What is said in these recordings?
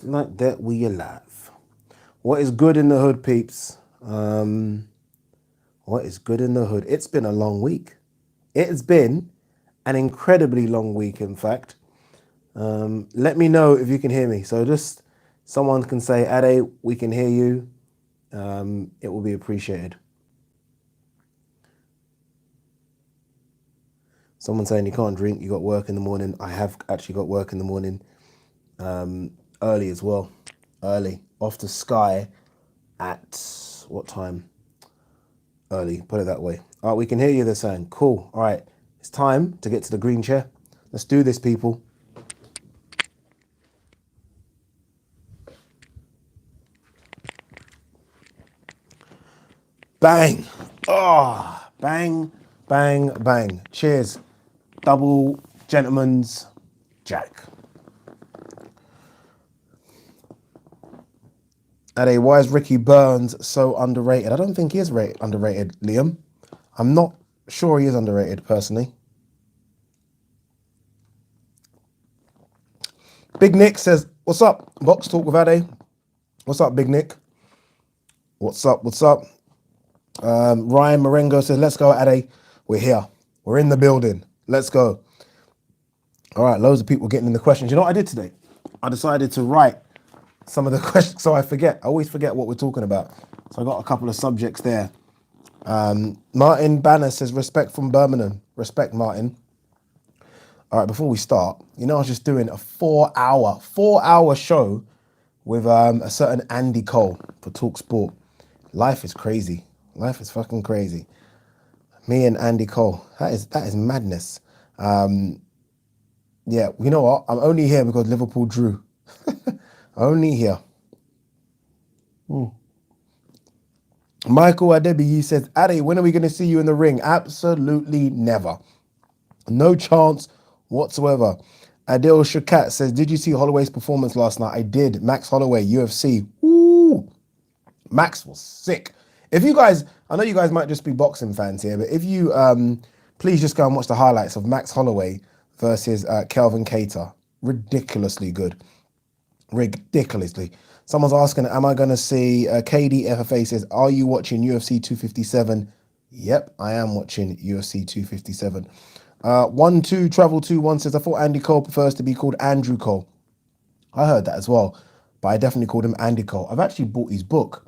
Like that, we alive. What is good in the hood, peeps? What is good in the hood? It's been a long week. It has been an incredibly long week, in fact. Let me know if you can hear me. So just someone can say, Ade, we can hear you. It will be appreciated. Someone saying you can't drink, you got work in the morning. I have actually got work in the morning, early as well. Early. Off to Sky at what time? Early, put it that way. All right, we can hear you, they're saying. Cool. All right, it's time to get to the green chair. Let's do this, people. Bang. Oh, bang, bang, bang. Cheers. Double gentleman's jack. Ade, why is Ricky Burns so underrated? I don't think he is underrated, Liam. I'm not sure he is underrated, personally. Big Nick says, what's up? Box Talk with Ade. What's up, Big Nick? What's up? What's up? Ryan Marengo says, let's go, Ade. We're here. We're in the building. Let's go. All right, loads of people getting in the questions. You know what I did today? I decided to write some of the questions so I forget. I always forget what we're talking about. So I got a couple of subjects there. Martin Banner says, respect from Birmingham. Respect, Martin. All right, before we start, I was just doing a 4-hour show with a certain Andy Cole for Talk Sport. Life is crazy. Life is fucking crazy. Me and Andy Cole. That is madness. Yeah, you know what? I'm only here because Liverpool drew. Only here. Michael Adebiyi says, Ade, when are we going to see you in the ring? Absolutely never. No chance whatsoever. Adil Shakat says, did you see Holloway's performance last night? I did. Max Holloway, UFC. Woo! Max was sick. If you guys, I know you guys might just be boxing fans here, but if you, please just go and watch the highlights of Max Holloway versus Kelvin Cater. Ridiculously good. Ridiculously. Someone's asking, am I going to see KD FFA says, are you watching UFC 257? Yep, I am watching UFC 257. 1-2 Travel 2-1 says, I thought Andy Cole prefers to be called Andrew Cole. I heard that as well, but I definitely called him Andy Cole. I've actually bought his book.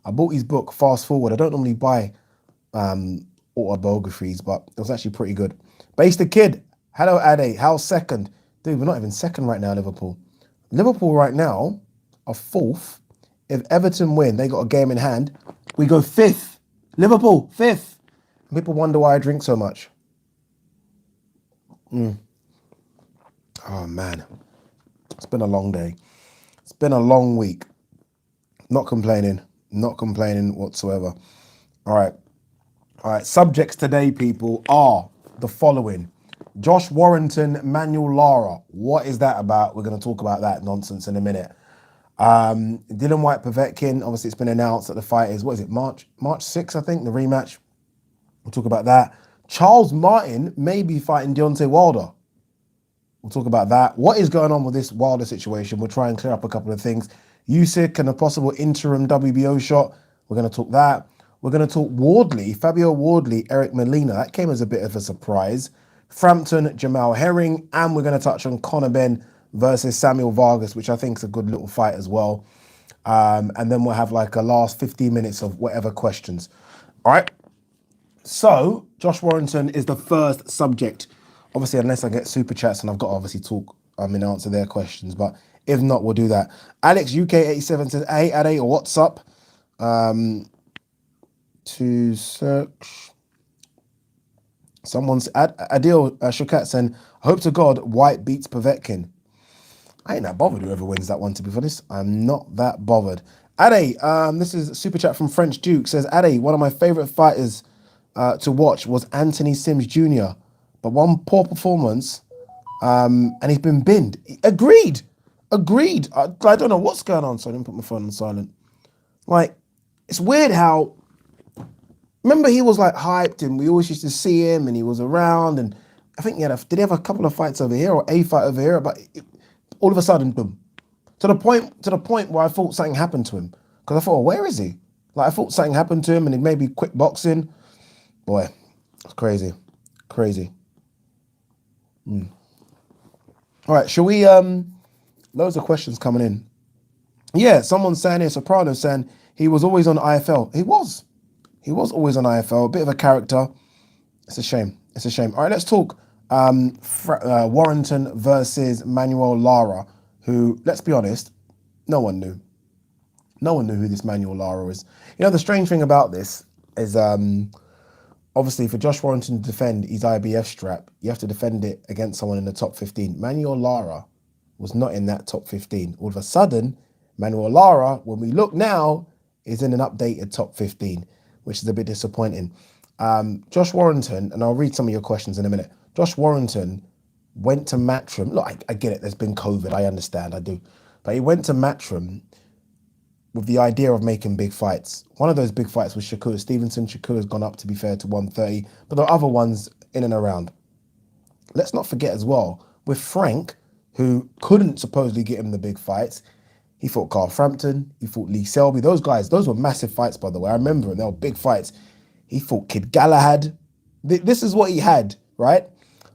I bought his book, Fast Forward. I don't normally buy autobiographies, but it was actually pretty good. Base the Kid. Hello, Ade. How's second? Dude, we're not even second right now, Liverpool. Liverpool right now are fourth. If Everton win, they got a game in hand. We go fifth. Liverpool, fifth. People wonder why I drink so much. Oh, man. It's been a long day. It's been a long week. Not complaining. Not complaining whatsoever. All right. Subjects today, people, are the following. Josh Warrington, Manuel Lara. What is that about? We're going to talk about that nonsense in a minute. Dillian Whyte Povetkin. Obviously, it's been announced that the fight is, what is it, March 6th, I think, the rematch. We'll talk about that. Charles Martin may be fighting Deontay Wilder. We'll talk about that. What is going on with this Wilder situation? We'll try and clear up a couple of things. Usyk and a possible interim WBO shot. We're going to talk that. We're going to talk Wardley, Fabio Wardley, Eric Molina. That came as a bit of a surprise. Frampton, Jamal Herring. And we're going to touch on Conor Benn versus Samuel Vargas, which I think is a good little fight as well. And then we'll have like a last 15 minutes of whatever questions. All right. So, Josh Warrington is the first subject. Obviously, unless I get super chats and I've got to obviously talk, answer their questions. But if not, we'll do that. Alex UK87 says, hey, Ade, what's up? To search. Someone's Adil Shukat saying, I hope to God White beats Povetkin. I ain't that bothered whoever wins that one, to be honest. I'm not that bothered. Ade, this is super chat from French Duke, says, Ade, one of my favourite fighters to watch was Anthony Sims Jr. But one poor performance, and he's been binned. Agreed. I don't know what's going on, so I didn't put my phone on silent. Like, it's weird how, remember he was like hyped and we always used to see him and he was around, and I think did he have a couple of fights over here or a fight over here, but all of a sudden, boom. To the point where I thought something happened to him. Because I thought, oh, where is he? Like, I thought something happened to him and he maybe quit boxing. Boy, it's crazy. Crazy. All right, shall we, loads of questions coming in. Yeah, someone's saying here, Soprano saying he was always on IFL. He was. He was always on IFL. A bit of a character. It's a shame. It's a shame. All right, let's talk Warrington versus Manuel Lara, who, let's be honest, no one knew. No one knew who this Manuel Lara is. You know, the strange thing about this is obviously for Josh Warrington to defend his IBF strap, you have to defend it against someone in the top 15. Manuel Lara was not in that top 15. All of a sudden, Manuel Lara, when we look now, is in an updated top 15, which is a bit disappointing. Josh Warrington, and I'll read some of your questions in a minute. Josh Warrington went to Matchroom. Look, I get it. There's been COVID. I understand. I do. But he went to Matchroom with the idea of making big fights. One of those big fights was Shakur Stevenson. Shakur's gone up, to be fair, to 130. But there are other ones in and around. Let's not forget as well, with Frank, who couldn't supposedly get him the big fights, he fought Carl Frampton, he fought Lee Selby. Those guys, those were massive fights, by the way. I remember them. They were big fights. He fought Kid Galahad. This is what he had, right?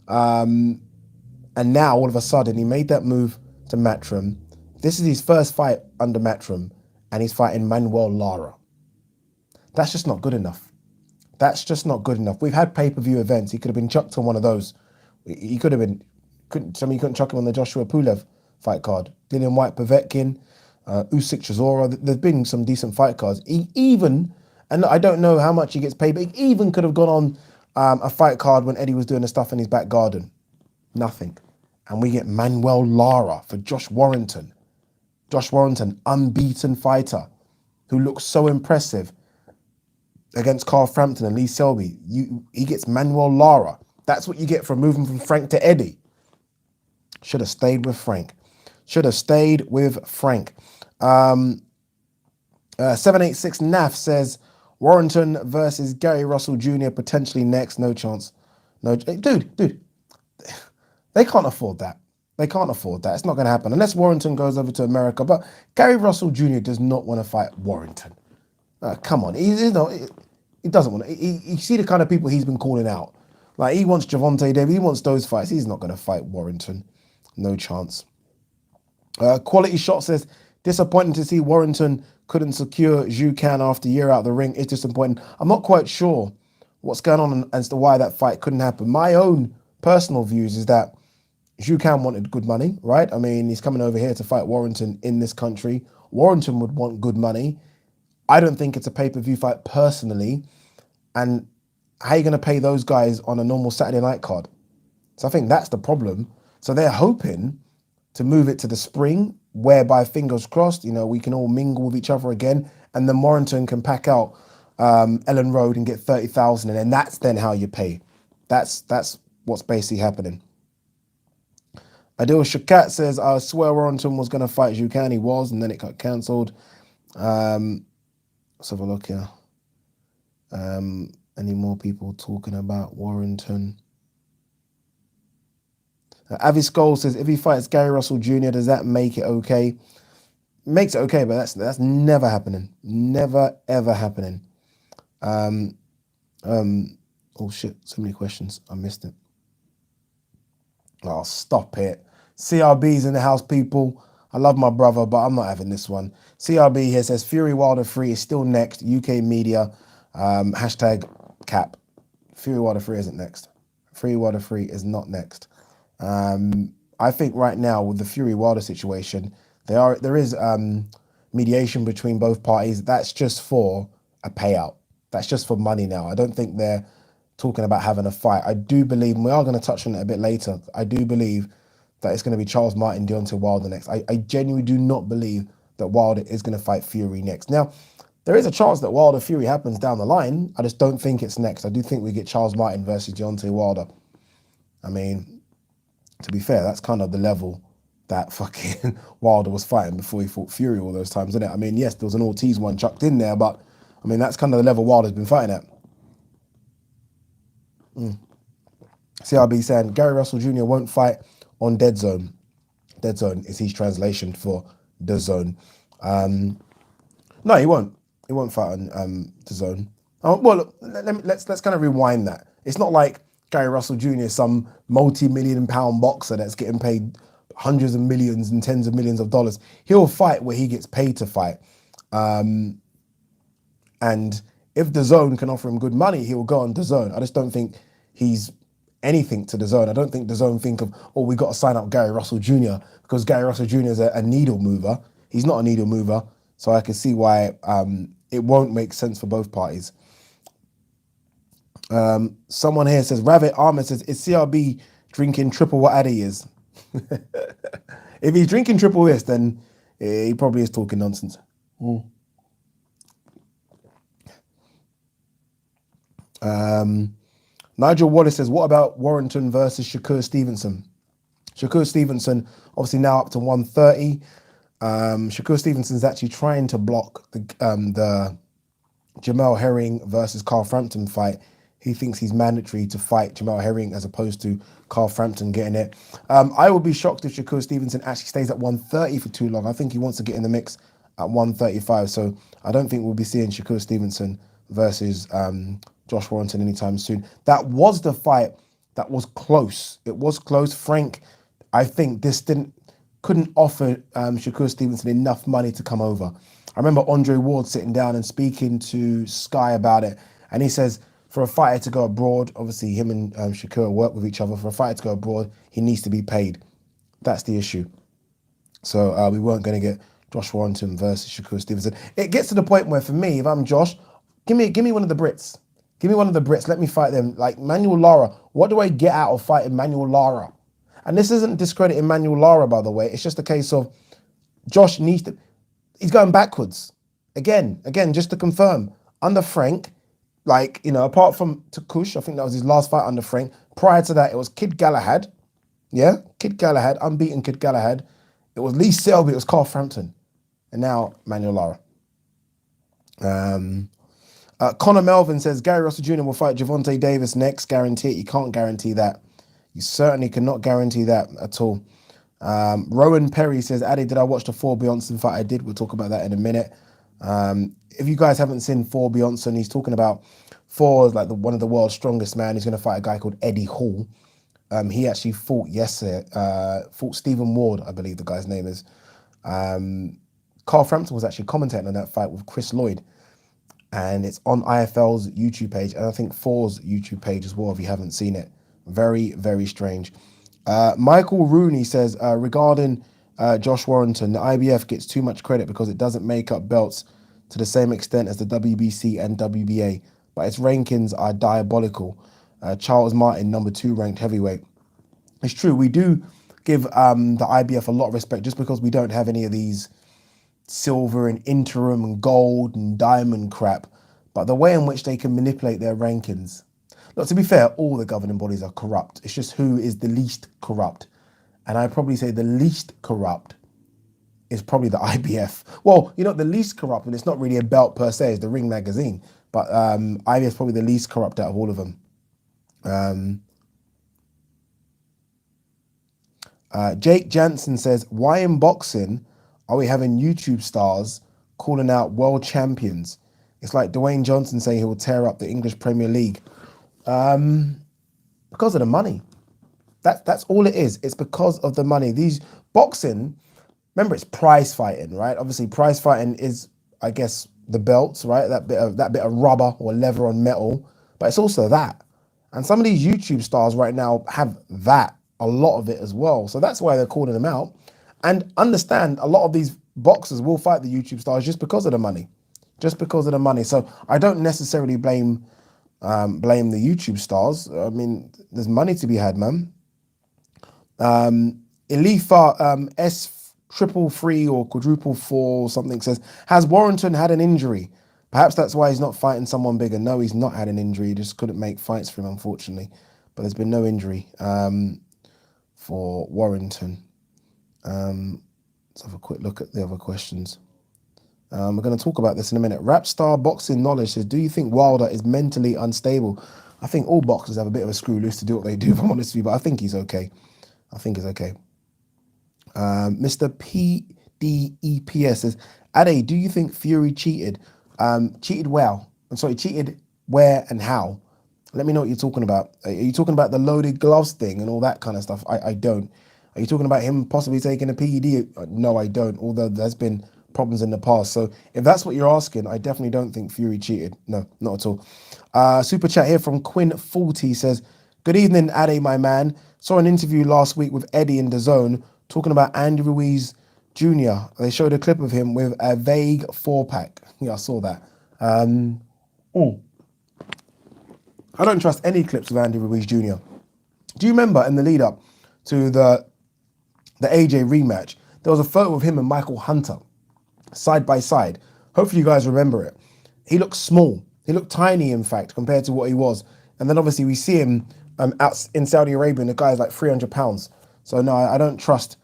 And now, all of a sudden, he made that move to Matchroom. This is his first fight under Matchroom, and he's fighting Manuel Lara. That's just not good enough. That's just not good enough. We've had pay-per-view events. He could have been chucked on one of those. He could have been, somebody couldn't chuck him on the Joshua Pulev fight card. Dillian Whyte, Povetkin, Usyk, Chisora. There's been some decent fight cards. He even, and I don't know how much he gets paid, but he even could have gone on a fight card when Eddie was doing the stuff in his back garden. Nothing. And we get Manuel Lara for Josh Warrington. Josh Warrington, unbeaten fighter, who looks so impressive against Carl Frampton and Lee Selby. He gets Manuel Lara. That's what you get from moving from Frank to Eddie. Should have stayed with Frank. Should have stayed with Frank. 786 NAF says, Warrington versus Gary Russell Jr. potentially next. No chance. No, dude. They can't afford that. They can't afford that. It's not going to happen unless Warrington goes over to America. But Gary Russell Jr. does not want to fight Warrington. Come on. He doesn't want to. You see the kind of people he's been calling out. Like, he wants Gervonta Davis. He wants those fights. He's not going to fight Warrington. No chance. Quality Shot says, disappointing to see Warrington couldn't secure Zhu Can after a year out of the ring. It's disappointing. I'm not quite sure what's going on as to why that fight couldn't happen. My own personal views is that Zhu Can wanted good money, right? I mean, he's coming over here to fight Warrington in this country. Warrington would want good money. I don't think it's a pay-per-view fight personally. And how are you going to pay those guys on a normal Saturday night card? So I think that's the problem. So they're hoping to move it to the spring, whereby, fingers crossed, we can all mingle with each other again, and then Warrington can pack out Ellen Road and get 30,000, and then that's how you pay. That's what's basically happening. Adil Shakat says, I swear Warrington was going to fight Zhu Can. He was, and then it got cancelled. Let's have a look here. Any more people talking about Warrington? Avi Skoll says, if he fights Gary Russell Jr., does that make it okay? Makes it okay, but that's never happening. Never, ever happening. Oh, shit. So many questions. I missed it. Oh, stop it. CRB's in the house, people. I love my brother, but I'm not having this one. CRB here says, Fury Wilder 3 is still next. UK media. Hashtag cap. Fury Wilder 3 isn't next. Fury Wilder 3 is not next. I think right now with the Fury Wilder situation, there is mediation between both parties. That's just for a payout. That's just for money now. I don't think they're talking about having a fight. I do believe, and we are going to touch on it a bit later, I do believe that it's going to be Charles Martin, Deontay Wilder next. I genuinely do not believe that Wilder is going to fight Fury next. Now, there is a chance that Wilder Fury happens down the line. I just don't think it's next. I do think we get Charles Martin versus Deontay Wilder. I mean, to be fair, that's kind of the level that fucking Wilder was fighting before he fought Fury all those times, isn't it? I mean, yes, there was an Ortiz one chucked in there, but I mean, that's kind of the level Wilder's been fighting at. CRB saying, Gary Russell Jr. won't fight on Dead Zone. Dead Zone is his translation for DAZN. No, he won't. He won't fight on DAZN. Oh, well, look, let's kind of rewind that. It's not like Gary Russell Jr. is some multi-million-pound boxer that's getting paid hundreds of millions and tens of millions of dollars. He'll fight where he gets paid to fight. And if DAZN can offer him good money, he will go on DAZN. I just don't think he's anything to DAZN. I don't think DAZN think of, oh, we got to sign up Gary Russell Jr. because Gary Russell Jr. is a needle mover. He's not a needle mover, so I can see why it won't make sense for both parties. Someone here says, Rabbit Ahmed says, is CRB drinking triple what Addy is? If he's drinking triple this, then he probably is talking nonsense. Nigel Wallace says, what about Warrington versus Shakur Stevenson? Shakur Stevenson, obviously now up to 130. Shakur Stevenson's actually trying to block the Jamel Herring versus Carl Frampton fight. He thinks he's mandatory to fight Jamel Herring as opposed to Carl Frampton getting it. I would be shocked if Shakur Stevenson actually stays at 130 for too long. I think he wants to get in the mix at 135. So I don't think we'll be seeing Shakur Stevenson versus Josh Warrington anytime soon. That was the fight that was close. It was close. Frank, I think this couldn't offer Shakur Stevenson enough money to come over. I remember Andre Ward sitting down and speaking to Sky about it, and he says for a fighter to go abroad, obviously him and Shakur work with each other. For a fighter to go abroad, he needs to be paid. That's the issue. So we weren't going to get Josh Warrington versus Shakur Stevenson. It gets to the point where, for me, if I'm Josh, give me one of the Brits. Give me one of the Brits. Let me fight them. Like Manuel Lara. What do I get out of fighting Manuel Lara? And this isn't discrediting Manuel Lara, by the way. It's just a case of Josh needs to. He's going backwards. Again, just to confirm. Under Frank, like, you know, apart from Takush, I think that was his last fight under Frank. Prior to that, it was Kid Galahad. Yeah, Kid Galahad, unbeaten Kid Galahad. It was Lee Selby, it was Carl Frampton. And now Manuel Lara. Connor Melvin says, Gary Russell Jr. will fight Gervonta Davis next. Guarantee it. You can't guarantee that. You certainly cannot guarantee that at all. Rowan Perry says, Addy, did I watch the 4 Beyonce fight? I did. We'll talk about that in a minute. If you guys haven't seen 4 Beyonce, he's talking about 4 is like one of the world's strongest man. He's going to fight a guy called Eddie Hall. He actually fought yesterday, fought Stephen Ward, I believe the guy's name is. Carl Frampton was actually commentating on that fight with Chris Lloyd. And it's on IFL's YouTube page, and I think 4's YouTube page as well, if you haven't seen it. Very, very strange. Michael Rooney says, regarding Josh Warrington, the IBF gets too much credit because it doesn't make up belts to the same extent as the WBC and WBA, but its rankings are diabolical. Charles Martin, number 2 ranked heavyweight. It's true, we do give the IBF a lot of respect just because we don't have any of these silver and interim and gold and diamond crap, but the way in which they can manipulate their rankings. Look, to be fair, all the governing bodies are corrupt. It's just who is the least corrupt. And I'd probably say the least corrupt is probably the IBF. Well, you know, the least corrupt, and it's not really a belt per se, it's the Ring magazine, but IBF is probably the least corrupt out of all of them. Jake Jansen says, why in boxing are we having YouTube stars calling out world champions? It's like Dwayne Johnson saying he will tear up the English Premier League. Because of the money. That's all it is. It's because of the money. These boxing, remember, it's prize fighting, right? Obviously, prize fighting is, I guess, the belts, right? That bit of rubber or leather on metal. But it's also that. And some of these YouTube stars right now have that, a lot of it as well. So that's why they're calling them out. And understand, a lot of these boxers will fight the YouTube stars just because of the money. Just because of the money. So I don't necessarily blame the YouTube stars. I mean, there's money to be had, man. Elifa S triple 3 or quadruple 4 or something says, has Warrington had an injury? Perhaps that's why he's not fighting someone bigger. No, he's not had an injury. He just couldn't make fights for him, unfortunately. But there's been no injury for Warrington. Let's have a quick look at the other questions. We're going to talk about this in a minute. Rapstar Boxing Knowledge says, do you think Wilder is mentally unstable? I think all boxers have a bit of a screw loose to do what they do, if I'm honest with you, but I think he's okay. I think he's okay. Mr. PDEPS says, Ade, do you think Fury cheated? Cheated well. I'm sorry, cheated where and how? Let me know what you're talking about. Are you talking about the loaded gloves thing and all that kind of stuff? I don't. Are you talking about him possibly taking a PED? No, I don't. Although there's been problems in the past. So if that's what you're asking, I definitely don't think Fury cheated. No, not at all. Super chat here from Quinn40 says, good evening, Ade, my man. Saw an interview last week with Eddie in the Zone talking about Andy Ruiz Jr. They showed a clip of him with a vague 4-pack. Yeah, I saw that. I don't trust any clips of Andy Ruiz Jr. Do you remember in the lead up to the AJ rematch, there was a photo of him and Michael Hunter side by side. Hopefully you guys remember it. He looked small. He looked tiny, in fact, compared to what he was. And then obviously we see him out in Saudi Arabia, and the guy's like 300 pounds. So no, I don't trust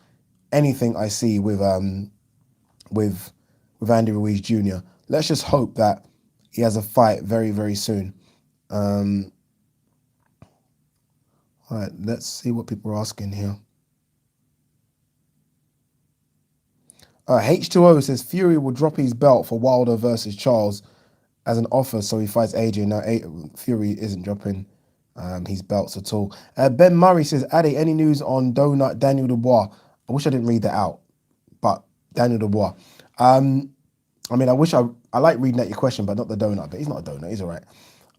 anything I see with Andy Ruiz Jr. Let's just hope that he has a fight very, very soon. All right, let's see what people are asking here. H2O says Fury will drop his belt for Wilder versus Charles as an offer, so he fights AJ. Now, Fury isn't dropping his belts at all. Ben Murray says, Ade, any news on Donut Daniel Dubois? I wish I didn't read that out, but Daniel Dubois. I mean, I like reading out your question, but not the donut. But he's not a donut. He's all right.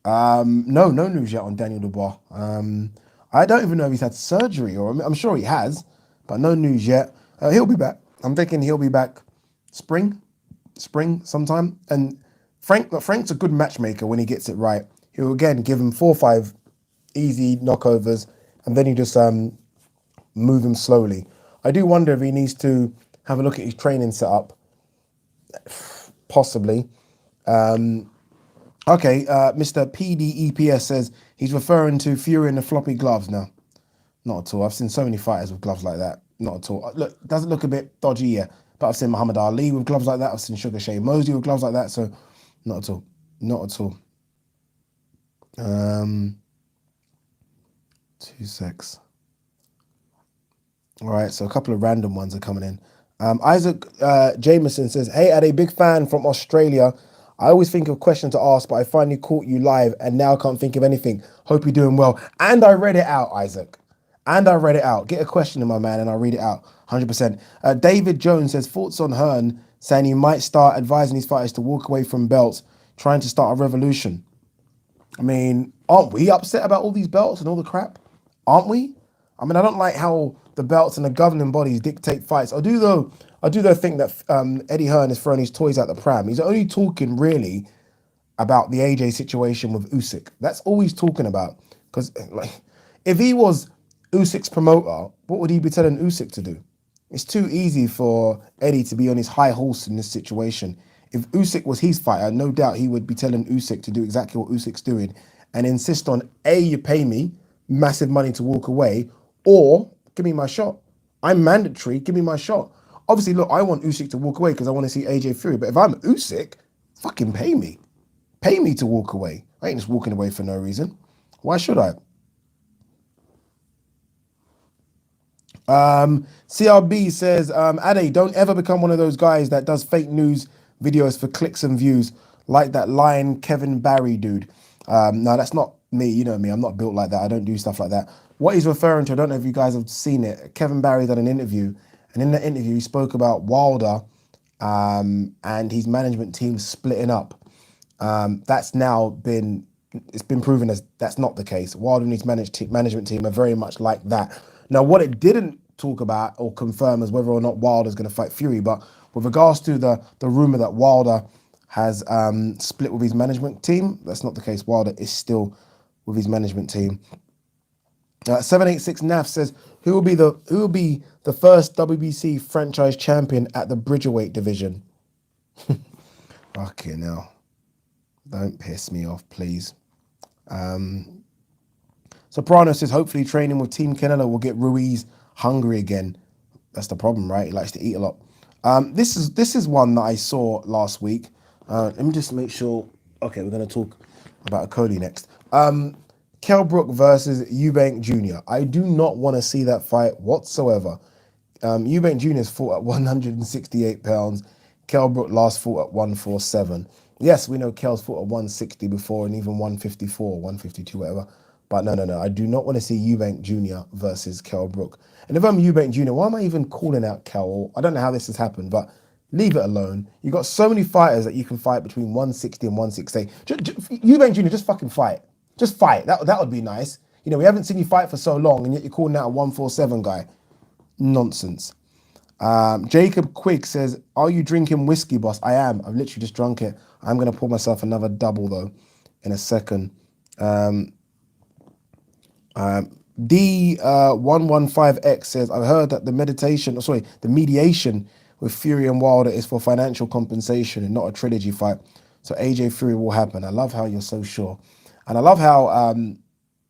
No news yet on Daniel Dubois. I don't even know if he's had surgery, or I'm sure he has, but no news yet. He'll be back. I'm thinking he'll be back spring sometime. And Frank's a good matchmaker when he gets it right. He'll again give him 4 or 5 easy knockovers, and then you just move him slowly. I do wonder if he needs to have a look at his training setup. Possibly. Okay, Mr. PDEPS says he's referring to Fury in the floppy gloves now. Not at all. I've seen so many fighters with gloves like that. Not at all. Look, does it look a bit dodgy? Yeah. But I've seen Muhammad Ali with gloves like that. I've seen Sugar Shane Mosley with gloves like that. So, not at all. Not at all. 2 secs. All right, so a couple of random ones are coming in. Isaac Jameson says, hey, Ade, big fan from Australia. I always think of questions to ask, but I finally caught you live and now can't think of anything. Hope you're doing well. And I read it out, Isaac. And I read it out. Get a question in, my man, and I'll read it out. 100%. David Jones says, thoughts on Hearn saying he might start advising his fighters to walk away from belts, trying to start a revolution. I mean, aren't we upset about all these belts and all the crap? Aren't we? I mean, I don't like how the belts and the governing bodies dictate fights. I do though think that Eddie Hearn is throwing his toys out the pram. He's only talking really about the AJ situation with Usyk. That's all he's talking about. Because like, if he was Usyk's promoter, what would he be telling Usyk to do? It's too easy for Eddie to be on his high horse in this situation. If Usyk was his fighter, no doubt he would be telling Usyk to do exactly what Usyk's doing and insist on, A, you pay me massive money to walk away, or give me my shot. I'm mandatory, give me my shot. Obviously, look, I want Usyk to walk away because I want to see AJ Fury, but if I'm Usyk, fucking pay me. Pay me to walk away. I ain't just walking away for no reason. Why should I? CRB says, Ade, don't ever become one of those guys that does fake news videos for clicks and views, like that lying Kevin Barry dude. No, that's not me. You know me. I'm not built like that. I don't do stuff like that. What he's referring to, I don't know if you guys have seen it. Kevin Barry did an interview, and in that interview, he spoke about Wilder and his management team splitting up. That's now been proven as that's not the case. Wilder and his management team are very much like that. Now, what it didn't talk about or confirm is whether or not Wilder's going to fight Fury, but with regards to the rumor that Wilder has split with his management team, that's not the case. Wilder is still with his management team. 786 NAF says, who will be the first WBC franchise champion at the Bridgerweight division? Okay, now don't piss me off, please. Soprano says, hopefully training with Team Canelo will get Ruiz hungry again. That's the problem, right? He likes to eat a lot. This is one that I saw last week. Let me just make sure. Okay, we're going to talk about a Cody next. Kell Brook versus Eubank Jr. I do not want to see that fight whatsoever. Eubank Jr.'s fought at 168 pounds. Kell Brook last fought at 147. Yes, we know Kell's fought at 160 before and even 154, 152, whatever. But no. I do not want to see Eubank Jr. versus Kell Brook. And if I'm Eubank Jr., why am I even calling out Kell? I don't know how this has happened, but leave it alone. You've got so many fighters that you can fight between 160 and 168. Eubank Jr., just fucking fight. Just fight. That would be nice. You know, we haven't seen you fight for so long, and yet you're calling out a 147 guy. Nonsense. Jacob Quigg says, are you drinking whiskey, boss? I am. I've literally just drunk it. I'm going to pour myself another double, though, in a second. D115X says, I've heard that the mediation with Fury and Wilder is for financial compensation and not a trilogy fight. So AJ Fury will happen. I love how you're so sure. And I love how,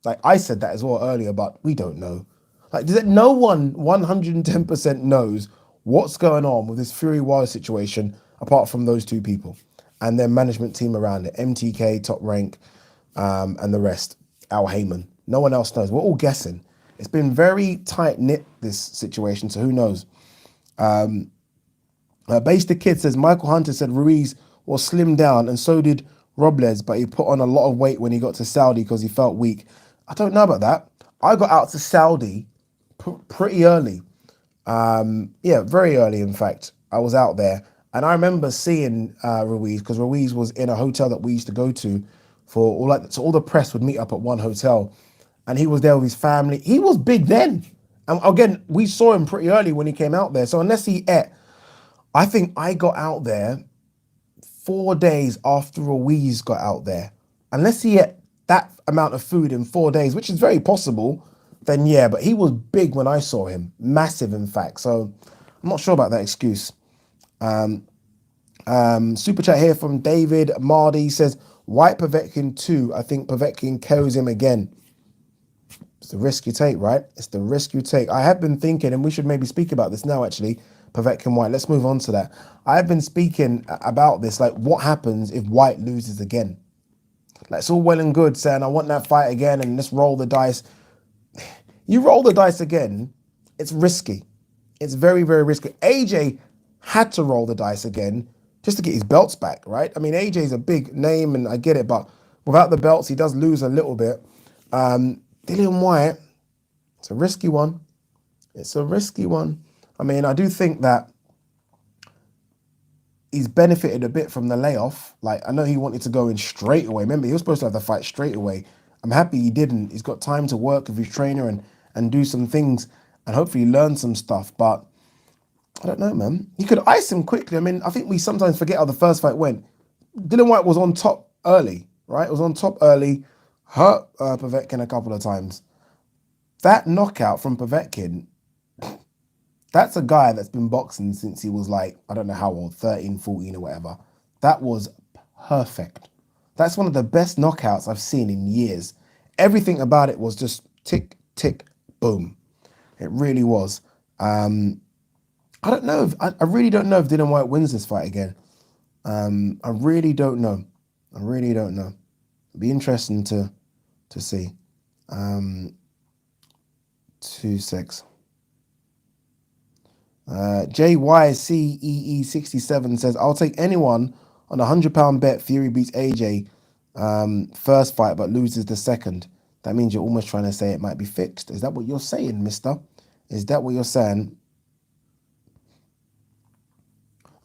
like I said that as well earlier, but we don't know. Like, no one 110% knows what's going on with this Fury Wilder situation apart from those two people and their management team around it. MTK, Top Rank, and the rest. Al Heyman. No one else knows. We're all guessing. It's been very tight-knit, this situation, so who knows? Base the Kid says, Michael Hunter said Ruiz was slimmed down and so did Robles, but he put on a lot of weight when he got to Saudi because he felt weak. I don't know about that. I got out to Saudi pretty early. Yeah, very early, in fact. I was out there. And I remember seeing Ruiz, because Ruiz was in a hotel that we used to go to so all the press would meet up at one hotel. And he was there with his family. He was big then. And again, we saw him pretty early when he came out there. So unless he ate, I think I got out there 4 days after Ruiz got out there. Unless he ate that amount of food in 4 days, which is very possible, then yeah, but he was big when I saw him. Massive, in fact. So I'm not sure about that excuse. Super chat here from David Mardy says, Whyte Povetkin 2. I think Povetkin KOs him again. It's the risk you take, right? It's the risk you take. I have been thinking, and we should maybe speak about this now, actually, Povetkin Whyte. Let's move on to that. I have been speaking about this, like what happens if Whyte loses again? Like, it's all well and good saying, I want that fight again and let's roll the dice. You roll the dice again, it's risky. It's very, very risky. AJ had to roll the dice again just to get his belts back, right? I mean, AJ's a big name and I get it, but without the belts, he does lose a little bit. Dillian Whyte, it's a risky one. It's a risky one. I mean, I do think that he's benefited a bit from the layoff. Like, I know he wanted to go in straight away. Remember, he was supposed to have the fight straight away. I'm happy he didn't. He's got time to work with his trainer and do some things and hopefully learn some stuff. But I don't know, man. He could ice him quickly. I mean, I think we sometimes forget how the first fight went. Dillian Whyte was on top early, right? It was on top early, hurt Povetkin a couple of times. That knockout from Povetkin, that's a guy that's been boxing since he was like, I don't know how old, 13, 14 or whatever. That was perfect. That's one of the best knockouts I've seen in years. Everything about it was just tick, tick, boom. It really was. I don't know. I really don't know if Dillian Whyte wins this fight again. I really don't know. I really don't know. It'd be interesting to see. 2 secs. JYCEE67 says, I'll take anyone on a £100 bet Fury beats AJ first fight but loses the second. That means you're almost trying to say it might be fixed. Is that what you're saying, mister? Is that what you're saying?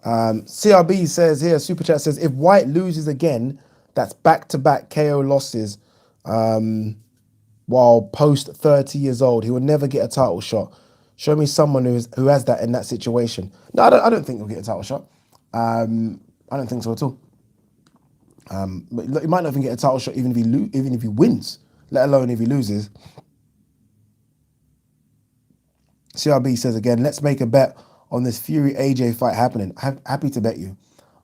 CRB says here, Super Chat says, if Whyte loses again, that's back-to-back KO losses while post 30 years old. He will never get a title shot. Show me someone who has that in that situation. No, I don't think he'll get a title shot. I don't think so at all. But he might not even get a title shot even if he wins, let alone if he loses. CRB says again, let's make a bet on this Fury AJ fight happening. I'm happy to bet you.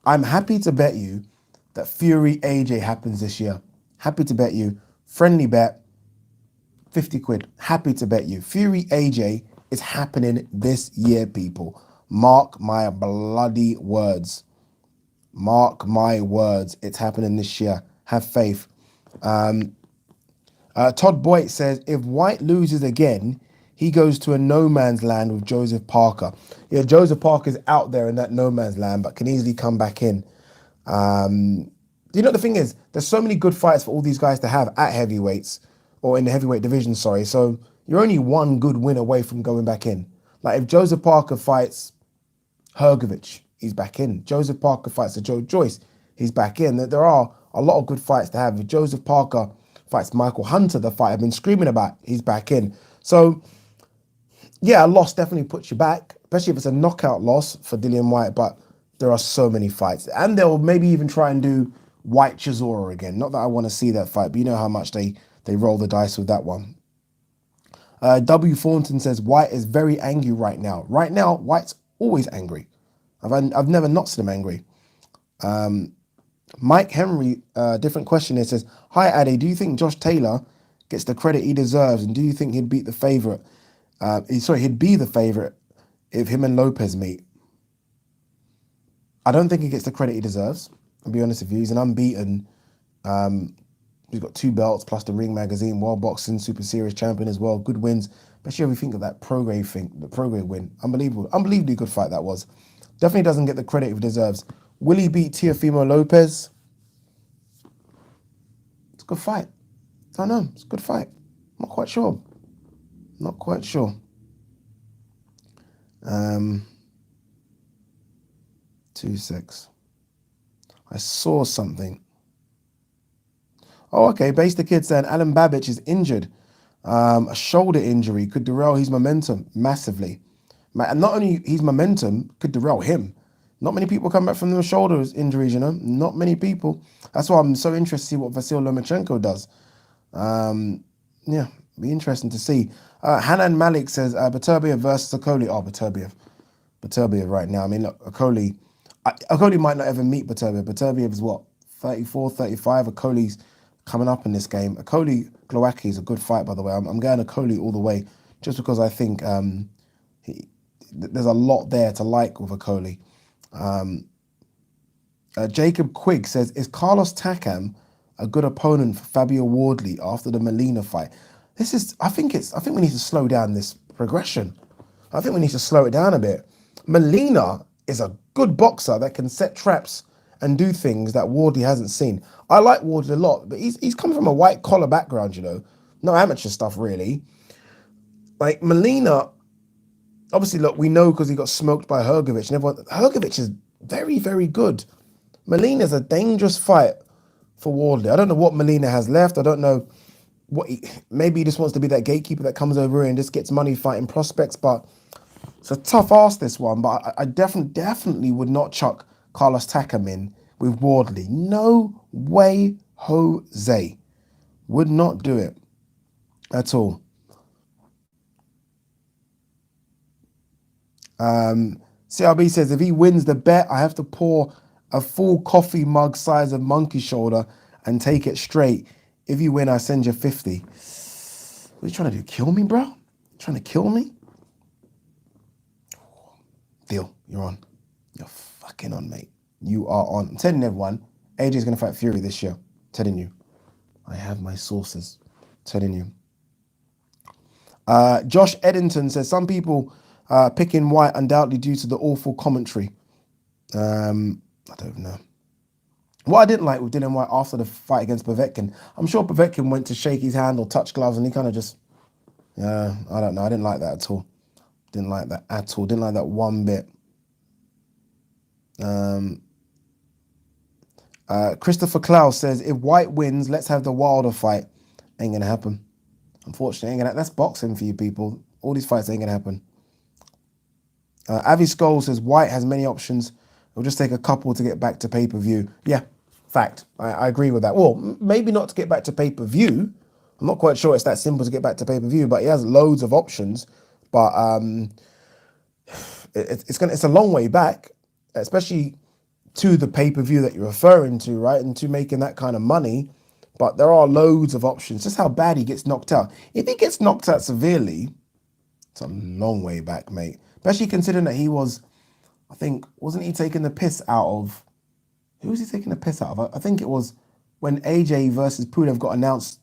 I'm happy to bet you that Fury AJ happens this year. Happy to bet you. Friendly bet. 50 quid. Happy to bet you. Fury AJ is happening this year, people. Mark my bloody words. Mark my words. It's happening this year. Have faith. Todd Boyd says, if Whyte loses again, he he goes to a no man's land with Joseph Parker. Yeah, Joseph Parker's out there in that no man's land, but can easily come back in. You know, the thing is, there's so many good fights for all these guys to have at heavyweights, or in the heavyweight division, sorry. So you're only one good win away from going back in. Like if Joseph Parker fights Hrgovic, he's back in. Joseph Parker fights Joe Joyce, he's back in. There are a lot of good fights to have. If Joseph Parker fights Michael Hunter, the fight I've been screaming about, he's back in. So yeah, a loss definitely puts you back, especially if it's a knockout loss for Dillian Whyte, but there are so many fights. And they'll maybe even try and do Whyte Chisora again. Not that I want to see that fight, but you know how much they roll the dice with that one. W. Thornton says, Whyte is very angry right now. Right now, Whyte's always angry. I've never not seen him angry. Mike Henry, different question here, says, hi, Addy, do you think Josh Taylor gets the credit he deserves? And do you think he'd beat the favourite? He'd be the favourite if him and Lopez meet. I don't think he gets the credit he deserves. I'll be honest with you. He's an unbeaten. He's got 2 belts plus the Ring Magazine World Boxing Super Series champion as well. Good wins. Especially if we think of that Prograde thing, the Prograde win. Unbelievably good fight that was. Definitely doesn't get the credit he deserves. Will he beat Teofimo Lopez? It's a good fight. I don't know. It's a good fight. Not quite sure. Not quite sure. 2-6. I saw something. Oh, okay. Base the Kid saying Alan Babbage is injured. A shoulder injury could derail his momentum massively. And not only his momentum could derail him. Not many people come back from those shoulder injuries, you know. Not many people. That's why I'm so interested to see what Vasyl Lomachenko does. Yeah, be interesting to see. Hanan Malik says Beterbiev versus Okoli. Oh, Beterbiev right now. I mean, look, Okoli might not ever meet Beterbiev. Beterbiev is what, 34, 35. Okoli's coming up in this game. Okoli Glowacki is a good fight, by the way. I'm going Okoli all the way, just because I think there's a lot there to like with Okoli. Jacob Quigg says, is Carlos Takam a good opponent for Fabio Wardley after the Molina fight? I think we need to slow down this progression. I think we need to slow it down a bit. Molina is a good boxer that can set traps and do things that Wardley hasn't seen. I like Wardley a lot, but he's come from a white collar background, you know, no amateur stuff really. Like Molina, obviously, look, we know because he got smoked by Hrgovic, and Hrgovic is very, very good. Molina's a dangerous fight for Wardley. I don't know what Molina has left. I don't know maybe he just wants to be that gatekeeper that comes over here and just gets money fighting prospects, but it's a tough ask, this one. But I definitely would not chuck Carlos Takam in with Wardley. No way, Jose. Would not do it at all. CRB says, if he wins the bet, I have to pour a full coffee mug size of monkey shoulder and take it straight. If you win, I send you 50. What are you trying to do? Kill me, bro? You trying to kill me? Deal, you're on. You're fucking on, mate. You are on. I'm telling everyone, AJ's going to fight Fury this year. I'm telling you. I have my sources. I'm telling you. Josh Eddington says, some people picking Whyte undoubtedly due to the awful commentary. I don't know. What I didn't like with Dillian Whyte after the fight against Povetkin, I'm sure Povetkin went to shake his hand or touch gloves and he kind of just, I don't know. I didn't like that at all. Didn't like that at all. Didn't like that one bit. Christopher Klaus says, if Whyte wins, let's have the Wilder fight. Ain't going to happen. Unfortunately, ain't gonna. That's boxing for you people. All these fights ain't going to happen. Avi Skoll says, Whyte has many options. It'll just take a couple to get back to pay-per-view. Yeah, fact. I agree with that. Well, maybe not to get back to pay-per-view. I'm not quite sure it's that simple to get back to pay-per-view, but he has loads of options. But it's a long way back, especially to the pay-per-view that you're referring to, right? And to making that kind of money. But there are loads of options. Just how bad he gets knocked out. If he gets knocked out severely, it's a long way back, mate. Especially considering that he was, I think, wasn't he taking the piss out of, who was he taking the piss out of? I think it was when AJ versus Pulev got announced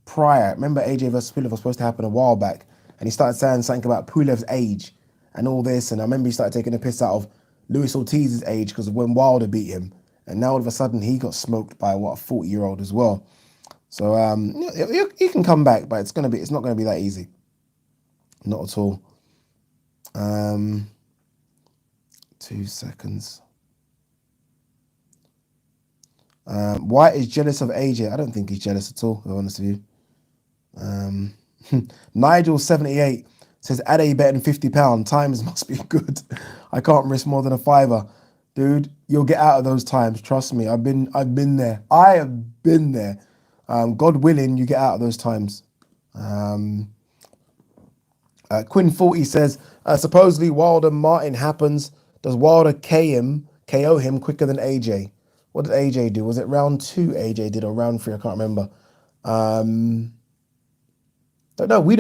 prior. Remember AJ versus Pulev was supposed to happen a while back. and he started saying something about Pulev's age and all this. And I remember he started taking a piss out of Luis Ortiz's age because of when Wilder beat him. And now all of a sudden he got smoked by a 40-year-old as well. So he can come back, but it's not gonna be that easy. Not at all. 2 seconds. Whyte is jealous of AJ. I don't think he's jealous at all, to be honest with you. Nigel78 says, Ade betting £50. Times must be good. I can't risk more than a fiver. Dude, you'll get out of those times. Trust me. I've been there. I have been there. God willing, you get out of those times. Quinn40 says, supposedly Wilder Martin happens. Does Wilder KO him quicker than AJ? What did AJ do? Was it round 2 AJ did or round 3? I can't remember. Don't know. We